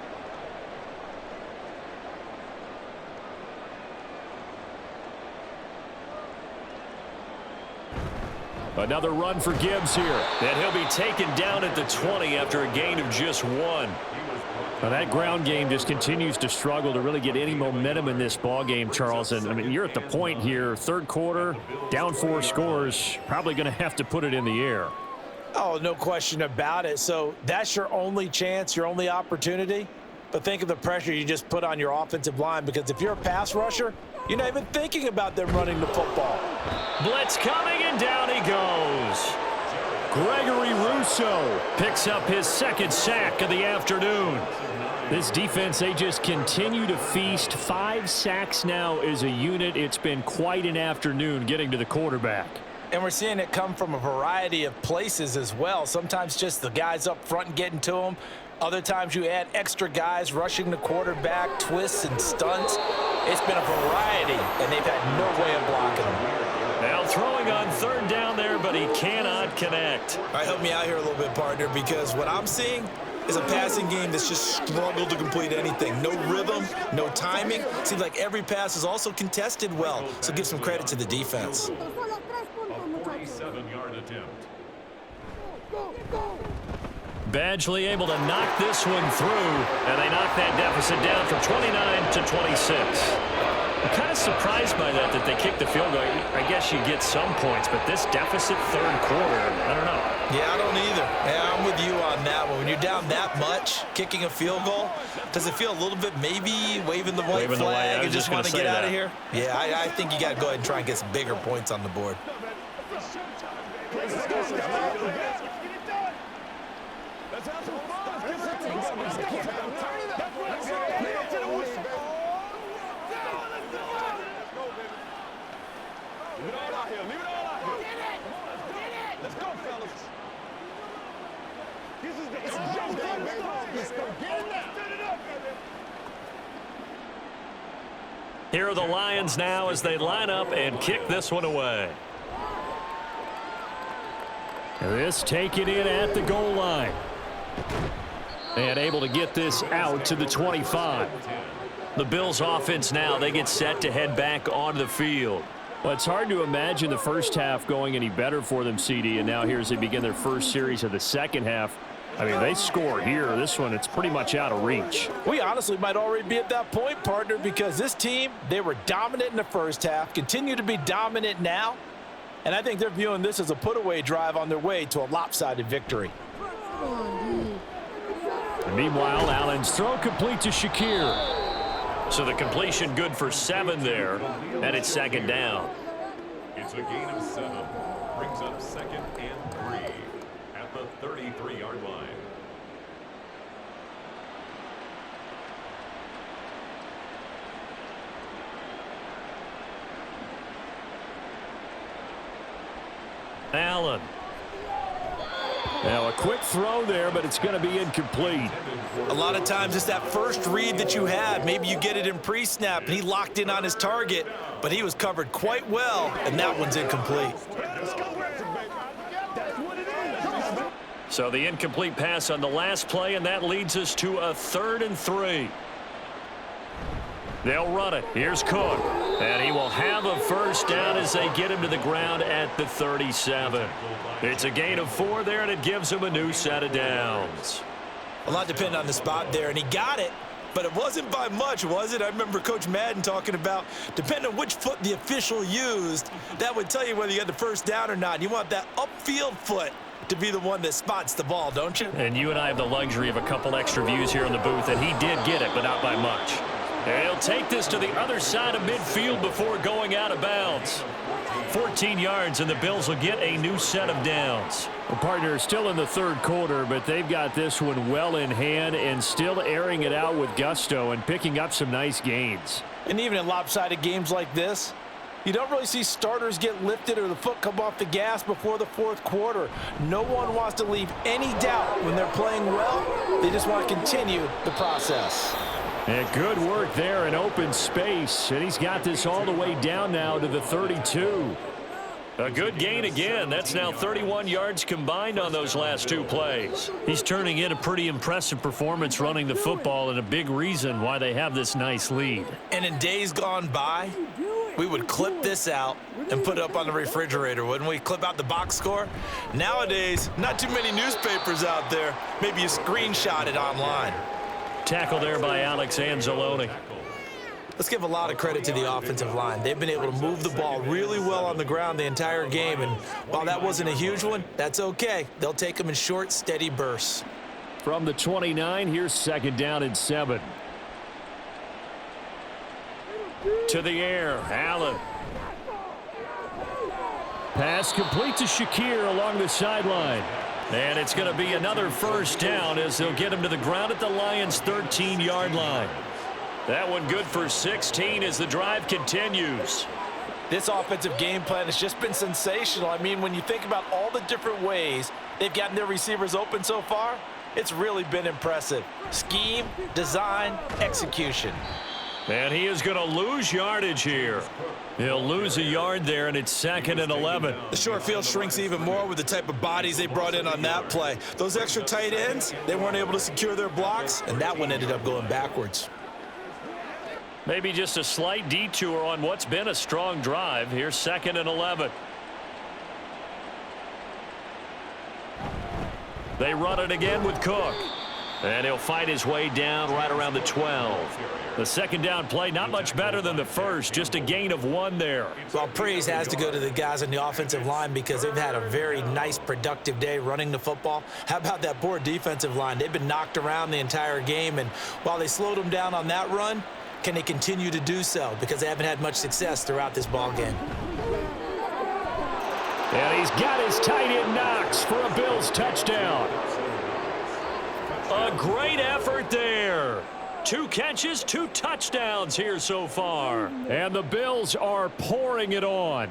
A: Another run for Gibbs here. And he'll be taken down at the 20 after a gain of just 1. Now that ground game just continues to struggle to really get any momentum in this ball game, Charles. And I mean, you're at the point here, 3rd quarter, down 4 scores, probably going to have to put it in the air.
D: Oh, no question about it. So that's your only chance, your only opportunity. But think of the pressure you just put on your offensive line, because if you're a pass rusher, you're not even thinking about them running the football.
A: Blitz coming, and down he goes. Gregory Rousseau picks up his 2nd sack of the afternoon. This defense, they just continue to feast. 5 sacks now as a unit. It's been quite an afternoon getting to the quarterback.
D: And we're seeing it come from a variety of places as well. Sometimes just the guys up front and getting to them. Other times you add extra guys rushing the quarterback, twists and stunts. It's been a variety, and they've had no way of blocking them.
A: Now throwing on 3rd down there, but he cannot connect.
E: All right, help me out here a little bit, partner, because what I'm seeing is a passing game that's just struggled to complete anything. No rhythm, no timing. Seems like every pass is also contested well, so give some credit to the defense.
G: A 47-yard attempt.
A: Badgley able to knock this one through, and they knock that deficit down from 29 to 26. I'm kind of surprised by that they kicked the field goal. I guess you get some points, but this deficit 3rd quarter, I don't know.
E: Yeah, I don't either. Yeah, I'm with you on that one. When you're down that much, kicking a field goal, does it feel a little bit maybe waving the white flag and just want to get out of here? Yeah, I think you got to go ahead and try and get some bigger points on the board.
F: Leave it all out here. Leave it all out here. Let's go, fellas. This is the game, baby. Let's go. Get it now. Set it up, baby.
A: Here are the Lions now as they line up and kick this one away. This taken in at the goal line. And able to get this out to the 25. The Bills offense now, they get set to head back onto the field.
C: Well, it's hard to imagine the first half going any better for them, CD, and now here as they begin their first series of the second half. I mean, they score here. This one, it's pretty much out of reach.
D: We honestly might already be at that point, partner, because this team, they were dominant in the first half, continue to be dominant now, and I think they're viewing this as a put-away drive on their way to a lopsided victory.
C: And meanwhile, Allen's throw complete to Shakir.
A: So the completion good for 7 there, and it's second down.
G: It's a gain of 7. Brings up second and 3 at the 33-yard line.
A: Allen.
C: Now a quick throw there, but it's going to be incomplete.
E: A lot of times it's that first read that you have. Maybe you get it in pre-snap, and he locked in on his target, but he was covered quite well, and that one's incomplete.
A: So the incomplete pass on the last play, and that leads us to a 3rd and 3. They'll run it. Here's Cook. And he will have a first down as they get him to the ground at the 37. It's a gain of 4 there, and it gives him a new set of downs.
E: A lot depended on the spot there, and he got it, but it wasn't by much, was it? I remember Coach Madden talking about, depending on which foot the official used, that would tell you whether you had the first down or not. You want that upfield foot to be the one that spots the ball, don't you?
A: And you and I have the luxury of a couple extra views here in the booth, and he did get it, but not by much. And he'll take this to the other side of midfield before going out of bounds. 14 yards, and the Bills will get a new set of downs.
C: The partner is still in the third quarter, but they've got this one well in hand and still airing it out with gusto and picking up some nice gains.
D: And even in lopsided games like this, you don't really see starters get lifted or the foot come off the gas before the fourth quarter. No one wants to leave any doubt when they're playing well. They just want to continue the process.
C: And good work there in open space. And he's got this all the way down now to the 32.
A: A good gain again. That's now 31 yards combined on those last 2 plays. He's turning in a pretty impressive performance running the football, and a big reason why they have this nice lead.
E: And in days gone by, we would clip this out and put it up on the refrigerator, wouldn't we? Clip out the box score. Nowadays, not too many newspapers out there. Maybe you screenshot it online.
A: Tackle there by Alex Anzalone.
E: Let's give a lot of credit to the offensive line. They've been able to move the ball really well on the ground the entire game, and while that wasn't a huge one, that's okay. They'll take them in short, steady bursts.
C: From the 29, here's second down and 7.
A: To the air, Allen.
C: Pass complete to Shakir along the sideline.
A: And it's going to be another first down as they'll get him to the ground at the Lions' 13-yard line. That one good for 16 as the drive continues.
D: This offensive game plan has just been sensational. I mean, when you think about all the different ways they've gotten their receivers open so far, it's really been impressive. Scheme, design, execution.
A: And he is going to lose yardage here. He'll lose a yard there, and it's 2nd and 11.
E: The short field shrinks even more with the type of bodies they brought in on that play. Those extra tight ends, they weren't able to secure their blocks, and that one ended up going backwards.
A: Maybe just a slight detour on what's been a strong drive. Here's 2nd and 11. They run it again with Cook. And he'll fight his way down right around the 12. The second down play, not much better than the first, just a gain of 1 there.
B: Well, praise has to go to the guys on the offensive line because they've had a very nice, productive day running the football. How about that poor defensive line? They've been knocked around the entire game, and while they slowed them down on that run, can they continue to do so? Because they haven't had much success throughout this ball game.
C: And he's got his tight end Knox for a Bills touchdown.
A: A great effort there. 2 catches, 2 touchdowns here so far. And the Bills are pouring it on.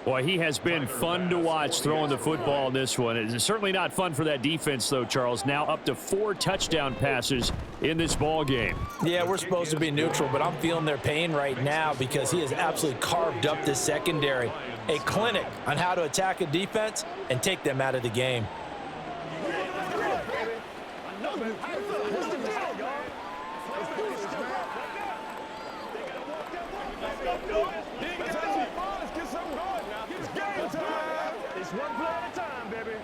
A: Boy, he has been fun to watch throwing the football in this one. It's certainly not fun for that defense, though, Charles. Now up to 4 touchdown passes in this ball game.
D: Yeah, we're supposed to be neutral, but I'm feeling their pain right now because he has absolutely carved up this secondary. A clinic on how to attack a defense and take them out of the game.
F: One play at a time, baby.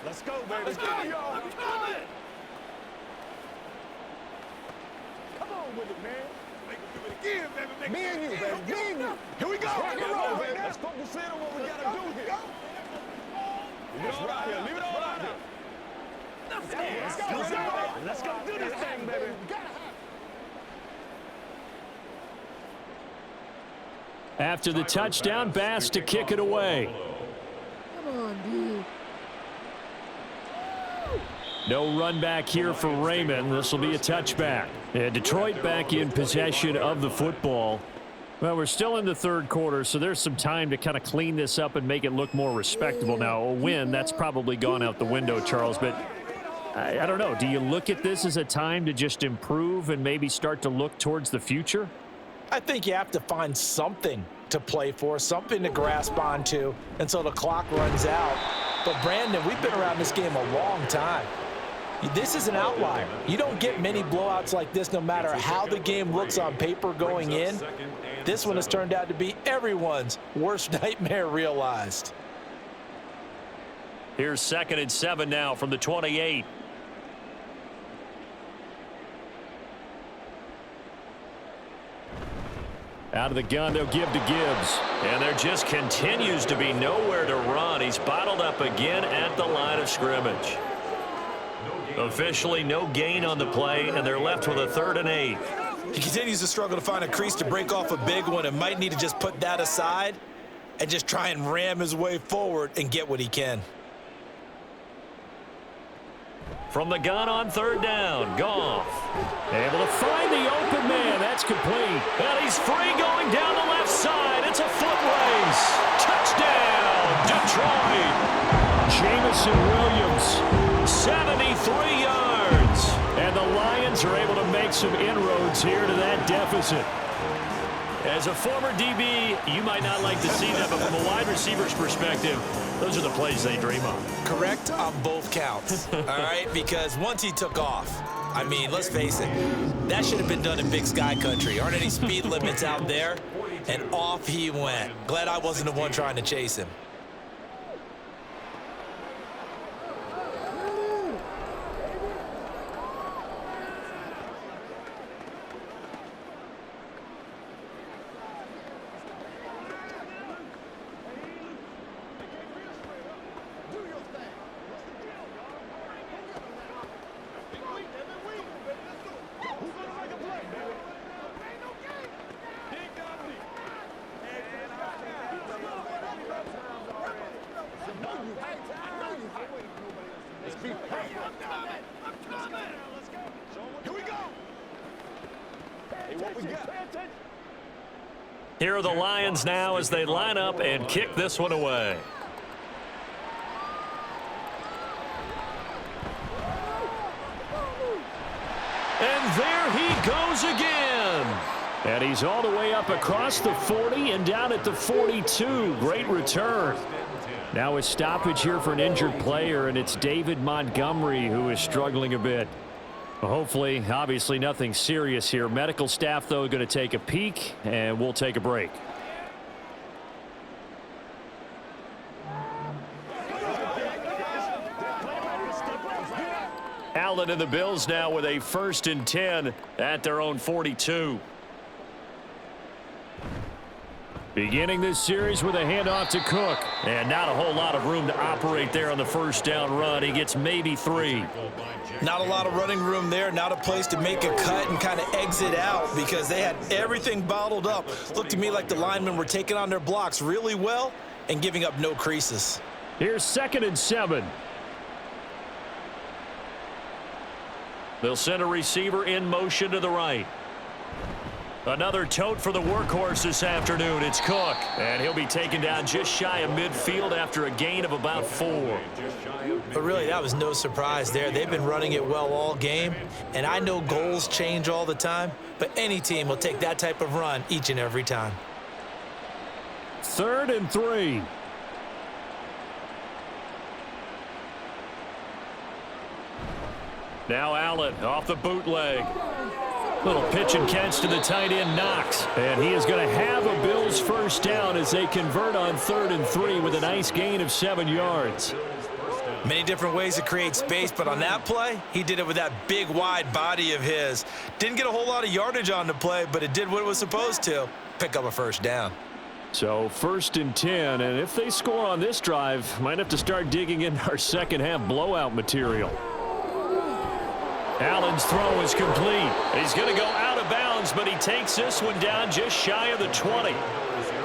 F: Let's go, baby. Let's go, y'all. I'm coming. Come on with it, man. Make him do it again, baby. Me and you, baby. Me and you. Here we go. Rock and roll, baby. Let's focus in on what we got to do here. Leave it all out here. Leave it all out here. Let's go. Let's go. Let's go do this thing, baby.
A: After the touchdown, Bass to kick it away.
H: Come on, dude.
A: No run back here for Raymond. This will be a touchback. And Detroit back in possession of the football. Well, we're still in the third quarter, so there's some time to kind of clean this up and make it look more respectable. Now, a win, that's probably gone out the window, Charles, but I don't know. Do you look at this as a time to just improve and maybe start to look towards the future?
D: I think you have to find something to play for, something to grasp onto until the clock runs out. But, Brandon, we've been around this game a long time. This is an outlier. You don't get many blowouts like this no matter how the game looks on paper going in. This one has turned out to be everyone's worst nightmare realized.
A: Here's 2nd and 7 now from the 28. Out of the gun, they'll give to Gibbs. And there just continues to be nowhere to run. He's bottled up again at the line of scrimmage. Officially, no gain on the play, and they're left with a 3rd and 8.
E: He continues to struggle to find a crease to break off a big one and might need to just put that aside and just try and ram his way forward and get what he can.
A: From the gun on 3rd down, Goff. Able to find the open man. That's complete. And he's free going down the left side. It's a foot race. Touchdown, Detroit. Jamison Williams, 73 yards. And the Lions are able to make some inroads here to that deficit. As a former DB, you might not like to see that, but from a wide receiver's perspective, those are the plays they dream of.
E: Correct on both counts, all right? Because once he took off, I mean, let's face it, that should have been done in Big Sky Country. Aren't any speed limits out there? And off he went. Glad I wasn't the one trying to chase him.
A: Here are the Lions now as they line up and kick this one away. And there he goes again. And he's all the way up across the 40 and down at the 42. Great return. Now a stoppage here for an injured player, and it's David Montgomery who is struggling a bit. Hopefully, obviously nothing serious here. Medical staff, though, going to take a peek, and we'll take a break. Allen and the Bills now with a 1st and 10 at their own 42. Beginning this series with a handoff to Cook. And not a whole lot of room to operate there on the 1st down run. He gets maybe 3.
E: Not a lot of running room there, not a place to make a cut and kind of exit out because they had everything bottled up. Looked to me like the linemen were taking on their blocks really well and giving up no creases.
A: Here's 2nd and 7. They'll send a receiver in motion to the right. Another tote for the workhorse this afternoon. It's Cook. And he'll be taken down just shy of midfield after a gain of about 4.
B: But really, that was no surprise there. They've been running it well all game. And I know goals change all the time, but any team will take that type of run each and every time.
A: 3rd and 3. Now Allen off the bootleg. Little pitch and catch to the tight end, Knox. And he is going to have a Bills first down as they convert on 3rd and 3 with a nice gain of 7 yards.
B: Many different ways to create space, but on that play, he did it with that big, wide body of his. Didn't get a whole lot of yardage on the play, but it did what it was supposed to. Pick up a first down.
A: So 1st and 10, and if they score on this drive, might have to start digging in our second half blowout material. Allen's throw is complete. He's going to go out of bounds, but he takes this one down just shy of the 20.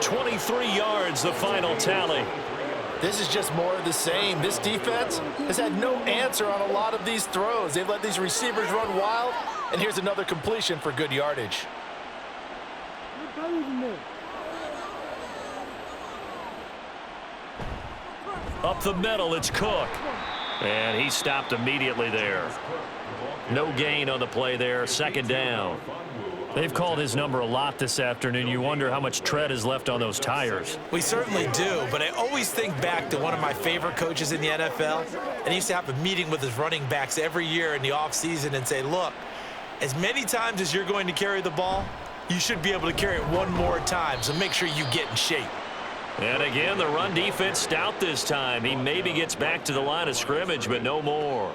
A: 23 yards, the final tally.
D: This is just more of the same. This defense has had no answer on a lot of these throws. They've let these receivers run wild, and here's another completion for good yardage.
A: Up the middle, it's Cook. And he stopped immediately there. No gain on the play there, 2nd down. They've called his number a lot this afternoon. You wonder how much tread is left on those tires.
B: We certainly do, but I always think back to one of my favorite coaches in the NFL, and he used to have a meeting with his running backs every year in the offseason and say, look, as many times as you're going to carry the ball, you should be able to carry it one more time, so make sure you get in shape.
A: And again, the run defense stout this time. He maybe gets back to the line of scrimmage, but no more.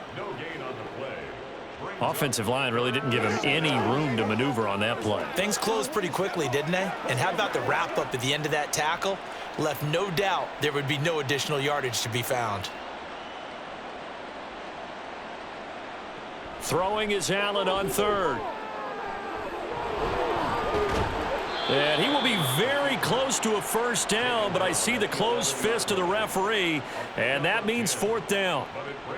A: Offensive line really didn't give him any room to maneuver on that play.
B: Things closed pretty quickly, didn't they? And how about the wrap-up at the end of that tackle? Left no doubt there would be no additional yardage to be found.
A: Throwing is Allen on 3rd. And he will be very close to a first down, but I see the closed fist of the referee, and that means 4th down.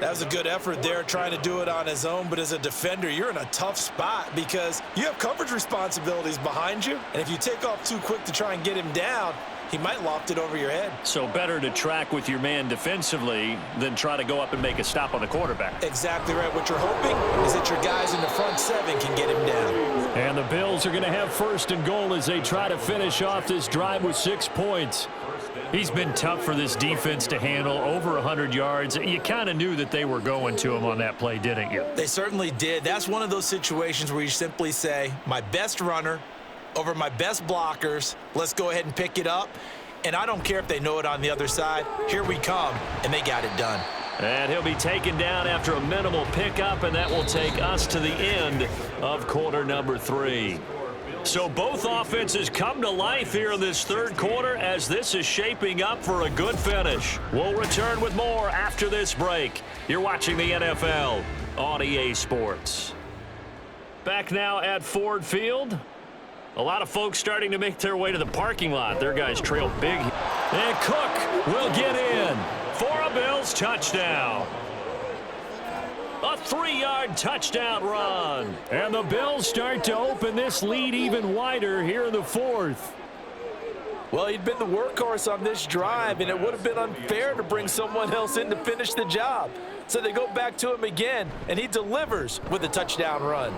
B: That was a good effort there trying to do it on his own, but as a defender, you're in a tough spot because you have coverage responsibilities behind you, and if you take off too quick to try and get him down, he might loft it over your head.
A: So better to track with your man defensively than try to go up and make a stop on the quarterback.
B: Exactly right. What you're hoping is that your guys in the front 7 can get him down.
A: And the Bills are going to have 1st and goal as they try to finish off this drive with 6 points. He's been tough for this defense to handle, over 100 yards. You kind of knew that they were going to him on that play, didn't you?
B: They certainly did. That's one of those situations where you simply say, my best runner over my best blockers, let's go ahead and pick it up. And I don't care if they know it on the other side. Here we come, and they got it done.
A: And he'll be taken down after a minimal pickup, and that will take us to the end of quarter number 3. So both offenses come to life here in this 3rd quarter as this is shaping up for a good finish. We'll return with more after this break. You're watching the NFL on EA Sports. Back now at Ford Field. A lot of folks starting to make their way to the parking lot. Their guys trail big. And Cook will get in for a Bills touchdown. A 3-yard touchdown run. And the Bills start to open this lead even wider here in the 4th.
D: Well, he'd been the workhorse on this drive, and it would have been unfair to bring someone else in to finish the job. So they go back to him again, and he delivers with a touchdown run.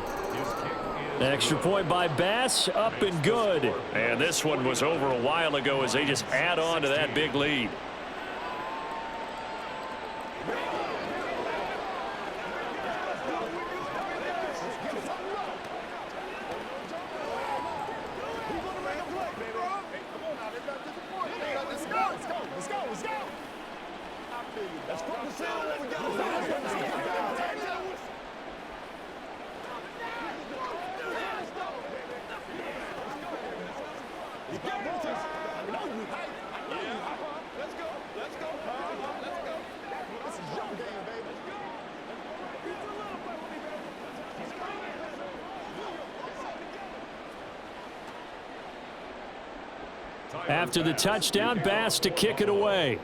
A: Extra point by Bass, up and good. And this one was over a while ago as they just add on to that big lead. After the touchdown, Bass to kick it away.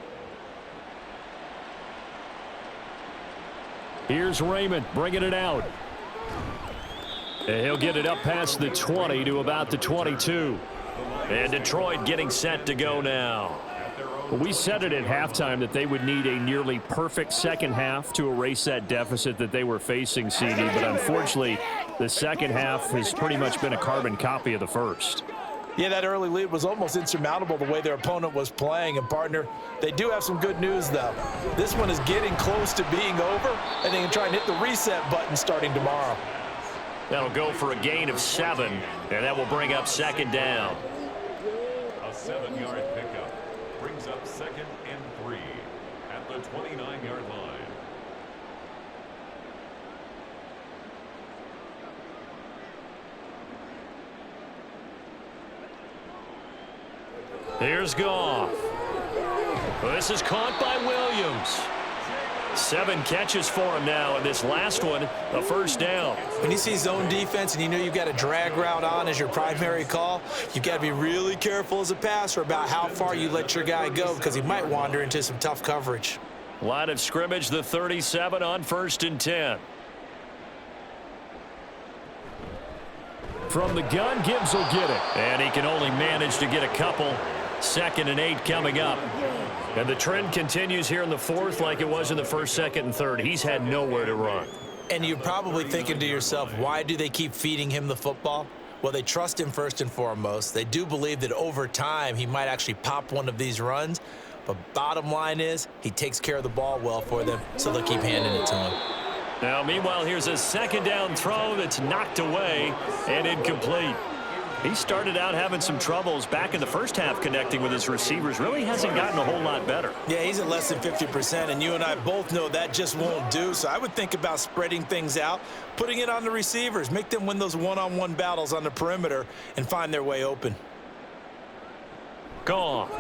A: Here's Raymond bringing it out. And he'll get it up past the 20 to about the 22. And Detroit getting set to go now. We said it at halftime that they would need a nearly perfect second half to erase that deficit that they were facing, CD. But unfortunately, the second half has pretty much been a carbon copy of the first.
D: Yeah, that early lead was almost insurmountable the way their opponent was playing. And, partner, they do have some good news, though. This one is getting close to being over, and they can try and hit the reset button starting tomorrow.
A: That'll go for a gain of 7, and that will bring up second down.
G: A 7-yard pickup brings up 2nd and 3 at the 29-yard line.
A: Here's Goff. This is caught by Williams. 7 catches for him now, and this last one, a first down.
B: When you see zone defense and you know you've got a drag route on as your primary call, you've got to be really careful as a passer about how far you let your guy go because he might wander into some tough coverage.
A: Line of scrimmage, the 37 on 1st and 10. From the gun, Gibbs will get it. And he can only manage to get a couple. 2nd and 8 coming up. And the trend continues here in the 4th like it was in the 1st, 2nd, and 3rd. He's had nowhere to run.
B: And you're probably thinking to yourself, why do they keep feeding him the football? Well, they trust him first and foremost. They do believe that over time he might actually pop one of these runs. But bottom line is he takes care of the ball well for them, so they'll keep handing it to him.
A: Now, meanwhile, here's a 2nd down throw that's knocked away and incomplete. He started out having some troubles back in the first half connecting with his receivers. Really hasn't gotten a whole lot better.
D: Yeah, he's at less than 50%, and you and I both know that just won't do. So I would think about spreading things out, putting it on the receivers, make them win those one-on-one battles on the perimeter and find their way open.
A: Gone.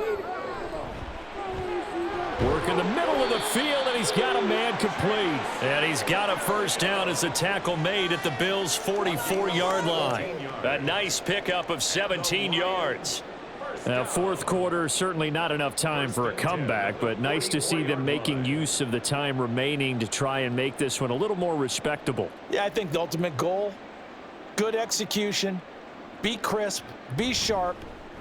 A: Work in the middle of the field, and he's got a man complete. And he's got a first down as the tackle made at the Bills' 44-yard line. A nice pickup of 17 yards. Now, 4th quarter, certainly not enough time for a comeback, but nice to see them making use of the time remaining to try and make this one a little more respectable.
D: Yeah, I think the ultimate goal, good execution, be crisp, be sharp,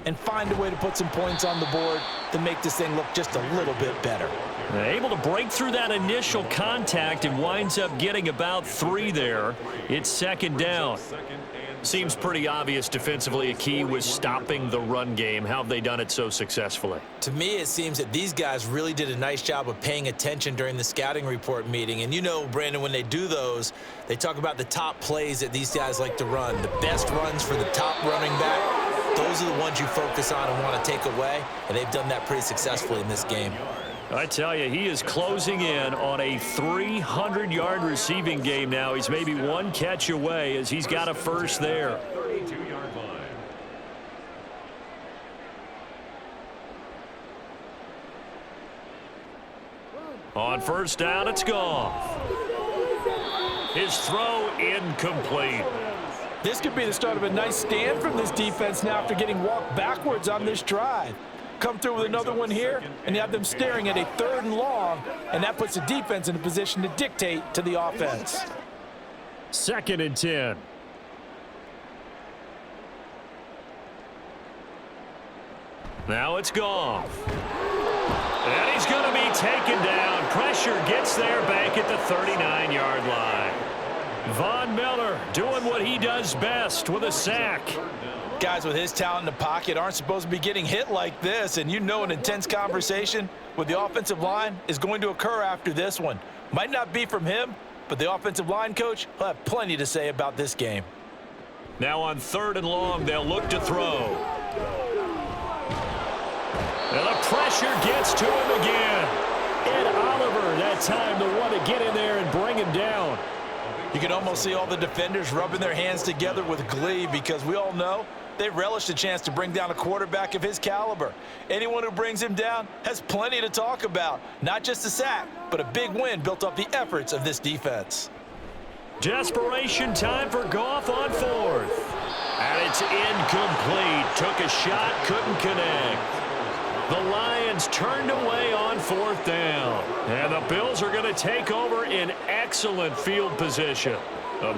D: and find a way to put some points on the board to make this thing look just a little bit better.
A: Able to break through that initial contact and winds up getting about 3 there. It's 2nd down. Seems pretty obvious defensively a key was stopping the run game. How have they done it so successfully?
B: To me, it seems that these guys really did a nice job of paying attention during the scouting report meeting. And you know, Brandon, when they do those, they talk about the top plays that these guys like to run. The best runs for the top running back, those are the ones you focus on and want to take away. And they've done that pretty successfully in this game.
A: I tell you, he is closing in on a 300-yard receiving game now. He's maybe 1 catch away as he's got a first there.
G: 32-yard line.
A: On first down, it's Goff. His throw incomplete.
D: This could be the start of a nice stand from this defense now after getting walked backwards on this drive. Come through with another one here, and you have them staring at a 3rd and long, and that puts the defense in a position to dictate to the offense.
A: 2nd and 10. Now it's Goff. And he's going to be taken down. Pressure gets there back at the 39-yard line. Von Miller doing what he does best with a sack.
D: Guys with his talent in the pocket aren't supposed to be getting hit like this, and you know an intense conversation with the offensive line is going to occur after this one. Might not be from him, but the offensive line coach will have plenty to say about this game.
A: Now on 3rd and long, they'll look to throw. And the pressure gets to him again. Ed Oliver that time the one to get in there and bring him down.
D: You can almost see all the defenders rubbing their hands together with glee because we all know they relish the chance to bring down a quarterback of his caliber. Anyone who brings him down has plenty to talk about. Not just a sack, but a big win built off the efforts of this defense.
A: Desperation time for Goff on 4th. And it's incomplete. Took a shot, couldn't connect. The Lions turned away on on 4th down. And the Bills are going to take over in excellent field position.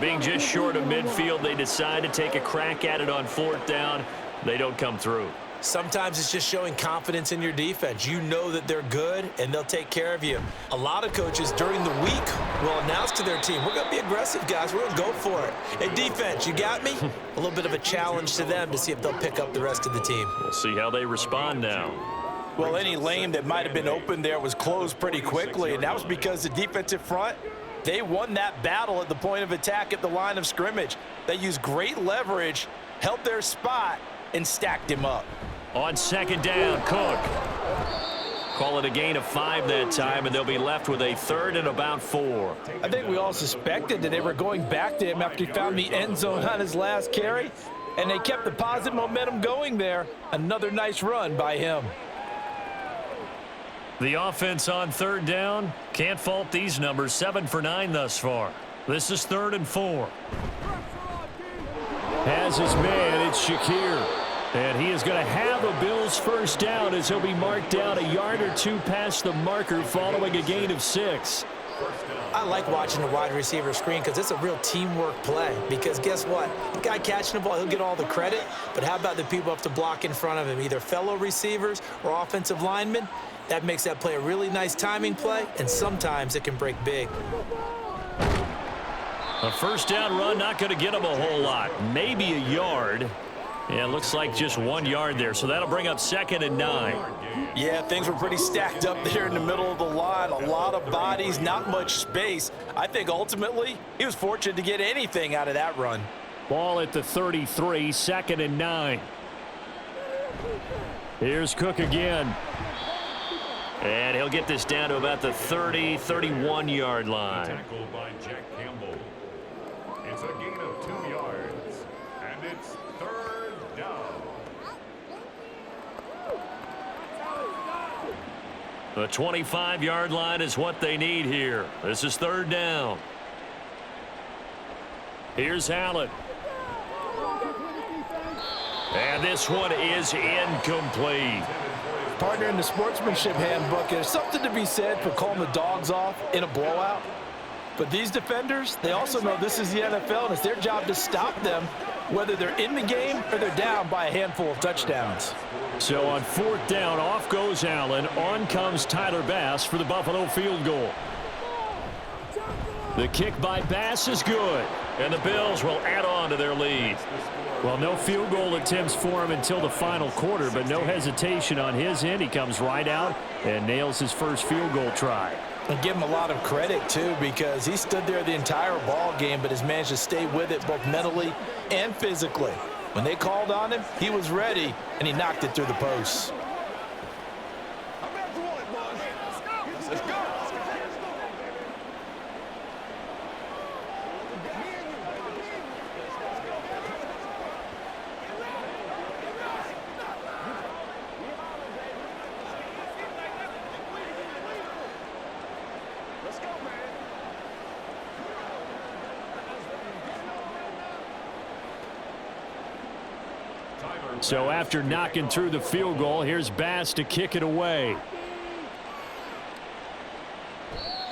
A: Being just short of midfield, they decide to take a crack at it on 4th down. They don't come through.
B: Sometimes it's just showing confidence in your defense. You know that they're good, and they'll take care of you. A lot of coaches during the week will announce to their team, we're going to be aggressive, guys. We're going to go for it. Hey, defense, you got me? A little bit of a challenge to them to see if they'll pick up the rest of the team.
A: We'll see how they respond now.
D: Well, any lane that might have been open there was closed pretty quickly, and that was because the defensive front, they won that battle at the point of attack at the line of scrimmage. They used great leverage, held their spot, and stacked him up.
A: On 2nd down, Cook. Call it a gain of 5 that time, and they'll be left with a 3rd and about 4.
D: I think we all suspected that they were going back to him after he found the end zone on his last carry, and they kept the positive momentum going there. Another nice run by him.
A: The offense on 3rd down, can't fault these numbers, 7 for 9 thus far. This is 3rd and 4. Has his man, it's Shakir. And he is going to have a Bills first down as he'll be marked down a yard or 2 past the marker following a gain of 6.
B: I like watching the wide receiver screen because it's a real teamwork play. Because guess what? The guy catching the ball, he'll get all the credit. But how about the people up to block in front of him, either fellow receivers or offensive linemen? That makes that play a really nice timing play, and sometimes it can break big.
A: A first down run, not going to get him a whole lot. Maybe a yard. Yeah, it looks like just 1 yard there, so that'll bring up 2nd and 9.
D: Yeah, things were pretty stacked up there in the middle of the line. A lot of bodies, not much space. I think ultimately he was fortunate to get anything out of that run.
A: Ball at the 33, 2nd and 9. Here's Cook again. And he'll get this down to about the 30, 31-yard line.
G: Tackled by Jack Campbell. It's a gain of 2 yards, and it's 3rd down.
A: The 25-yard line is what they need here. This is 3rd down. Here's Allen. And this one is incomplete.
D: Partner, in the sportsmanship handbook, there's something to be said for calling the dogs off in a blowout. But these defenders, they also know this is the NFL, and it's their job to stop them, whether they're in the game or they're down by a handful of touchdowns.
A: So on 4th down, off goes Allen. On comes Tyler Bass for the Buffalo field goal. The kick by Bass is good, and the Bills will add on to their lead. Well, no field goal attempts for him until the final quarter, but no hesitation on his end. He comes right out and nails his first field goal try.
D: And give him a lot of credit, too, because he stood there the entire ball game, but has managed to stay with it both mentally and physically. When they called on him, he was ready, and he knocked it through the posts.
F: I'm back to one, boys. Let's go. Let's go, man.
A: So after knocking through the field goal, here's Bass to kick it away.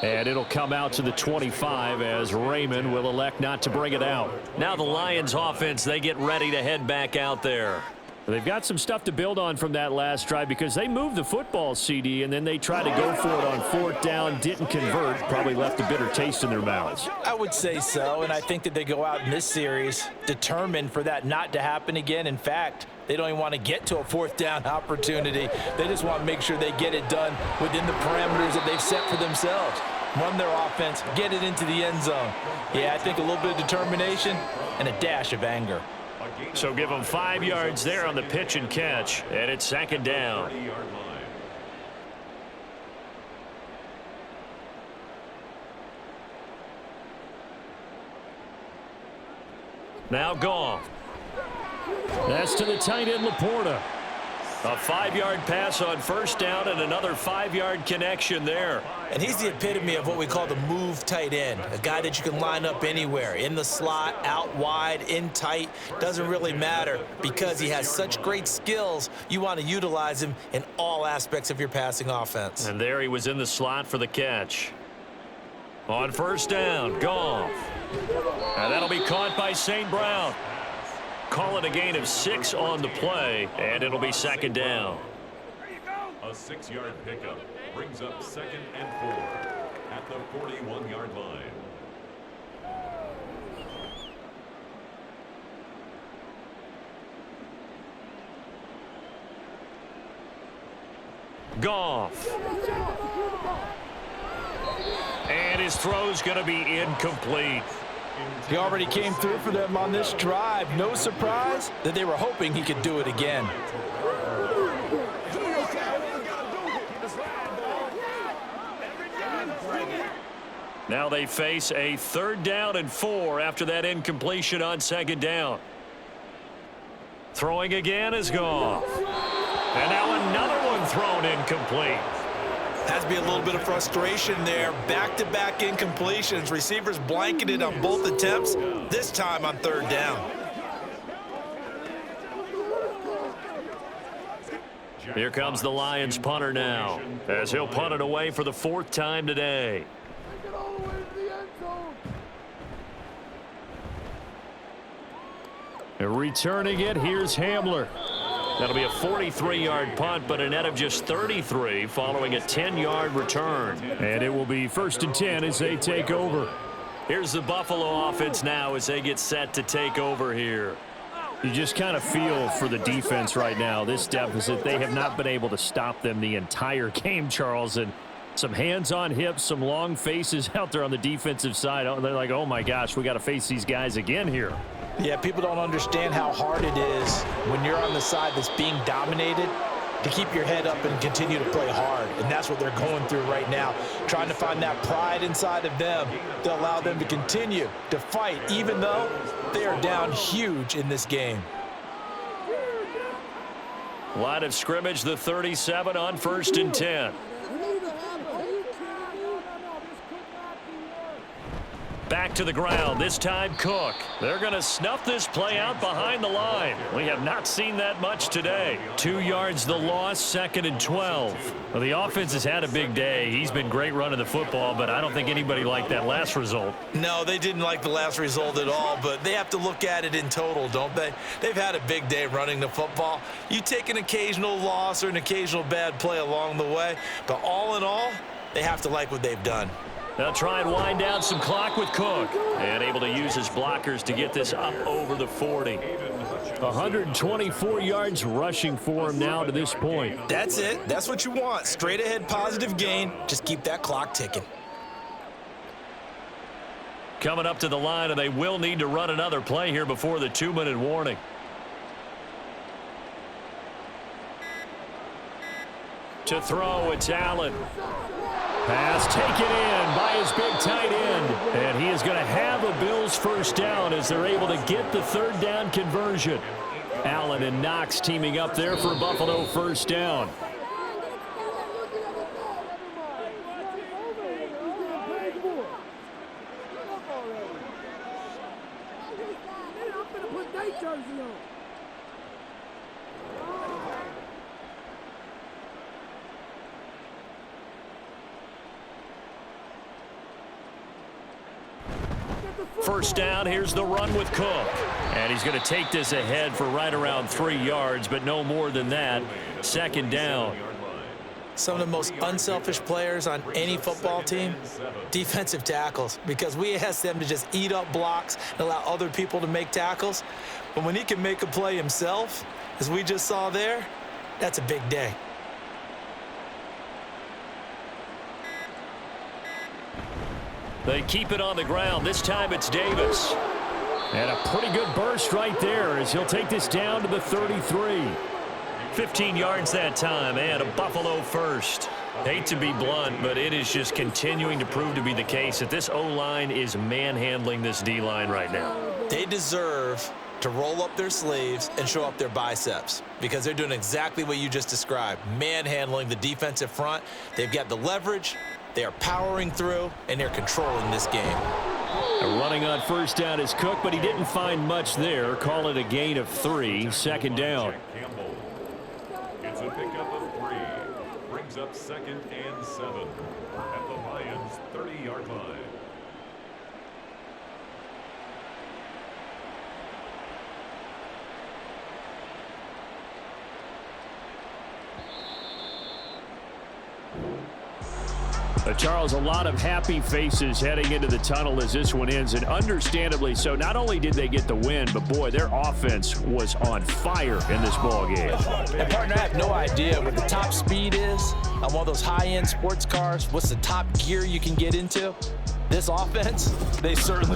A: And it'll come out to the 25 as Raymond will elect not to bring it out. Now the Lions offense, they get ready to head back out there. They've got some stuff to build on from that last drive because they moved the football, CD, and then they tried to go for it on 4th down, didn't convert, probably left a bitter taste in their mouths.
D: I would say so, and I think that they go out in this series determined for that not to happen again. In fact, they don't even want to get to a 4th down opportunity. They just want to make sure they get it done within the parameters that they've set for themselves. Run their offense, get it into the end zone. Yeah, I think a little bit of determination and a dash of anger.
A: So give them 5 yards there on the pitch and catch, and it's 2nd down. Now Goff. That's to the tight end, Laporta. A 5-yard pass on first down and another 5-yard connection there.
B: And he's the epitome of what we call the move tight end, a guy that you can line up anywhere, in the slot, out wide, in tight, doesn't really matter because he has such great skills. You want to utilize him in all aspects of your passing offense.
A: And there he was in the slot for the catch. On first down, Goff. And that'll be caught by St. Brown. Call it a gain of 6 on the play, and it'll be second down.
G: A 6-yard pickup brings up 2nd and 4 at the 41-yard line.
A: Goff. And his throw's going to be incomplete.
D: He already came through for them on this drive. No surprise that they were hoping he could do it again.
A: Now they face a 3rd down and 4 after that incompletion on 2nd down. Throwing again is Goff. And now another one thrown incomplete.
E: Has to be a little bit of frustration there. Back-to-back incompletions. Receivers blanketed on both attempts, this time on 3rd down.
A: Here comes the Lions punter now, as he'll punt it away for the 4th time today. Returning it, here's Hamler. That'll be a 43-yard punt, but a net of just 33 following a 10-yard return. And it will be 1st and 10 as they take over. Here's the Buffalo offense now as they get set to take over here. You just kind of feel for the defense right now, this deficit. They have not been able to stop them the entire game, Charles. And some hands on hips, some long faces out there on the defensive side. They're like, oh, my gosh, we got to face these guys again here.
D: Yeah, people don't understand how hard it is when you're on the side that's being dominated to keep your head up and continue to play hard. And that's what they're going through right now, trying to find that pride inside of them to allow them to continue to fight, even though they are down huge in this game.
A: Line of scrimmage, the 37 on 1st and 10. Back to the ground, this time Cook. They're going to snuff this play out behind the line. We have not seen that much today. 2 yards the loss, 2nd and 12. Well, the offense has had a big day. He's been great running the football, but I don't think anybody liked that last result.
E: No, they didn't like the last result at all, but they have to look at it in total, don't they? They've had a big day running the football. You take an occasional loss or an occasional bad play along the way, but all in all, they have to like what they've done.
A: They'll try and wind down some clock with Cook. And able to use his blockers to get this up over the 40. 124 yards rushing for him now to this point.
E: That's it. That's what you want. Straight ahead positive gain. Just keep that clock ticking.
A: Coming up to the line, and they will need to run another play here before the 2-minute warning. To throw, it's Allen. Pass taken in by his big tight end. And he is going to have a Bills first down as they're able to get the 3rd down conversion. Allen and Knox teaming up there for Buffalo first down. First down, here's the run with Cook. And he's going to take this ahead for right around 3 yards, but no more than that. 2nd down.
B: Some of the most unselfish players on any football team, defensive tackles, because we ask them to just eat up blocks and allow other people to make tackles. But when he can make a play himself, as we just saw there, that's a big day.
A: They keep it on the ground. This time it's Davis. And a pretty good burst right there as he'll take this down to the 33. 15 yards that time and a Buffalo first. Hate to be blunt, but it is just continuing to prove to be the case that this O-line is manhandling this D-line right now.
B: They deserve to roll up their sleeves and show up their biceps because they're doing exactly what you just described, manhandling the defensive front. They've got the leverage, they are powering through, and they're controlling this game.
A: Running on first down is Cook, but he didn't find much there. Call it a gain of 3, second down.
G: Campbell. It's a pickup of 3. Brings up 2nd and 7 at the Lions' 30-yard line.
A: Charles, a lot of happy faces heading into the tunnel as this one ends, and understandably so. Not only did they get the win, but boy, their offense was on fire in this ball game.
D: And partner, I have no idea what the top speed is on one of those high-end sports cars. What's the top gear you can get into? This offense, they certainly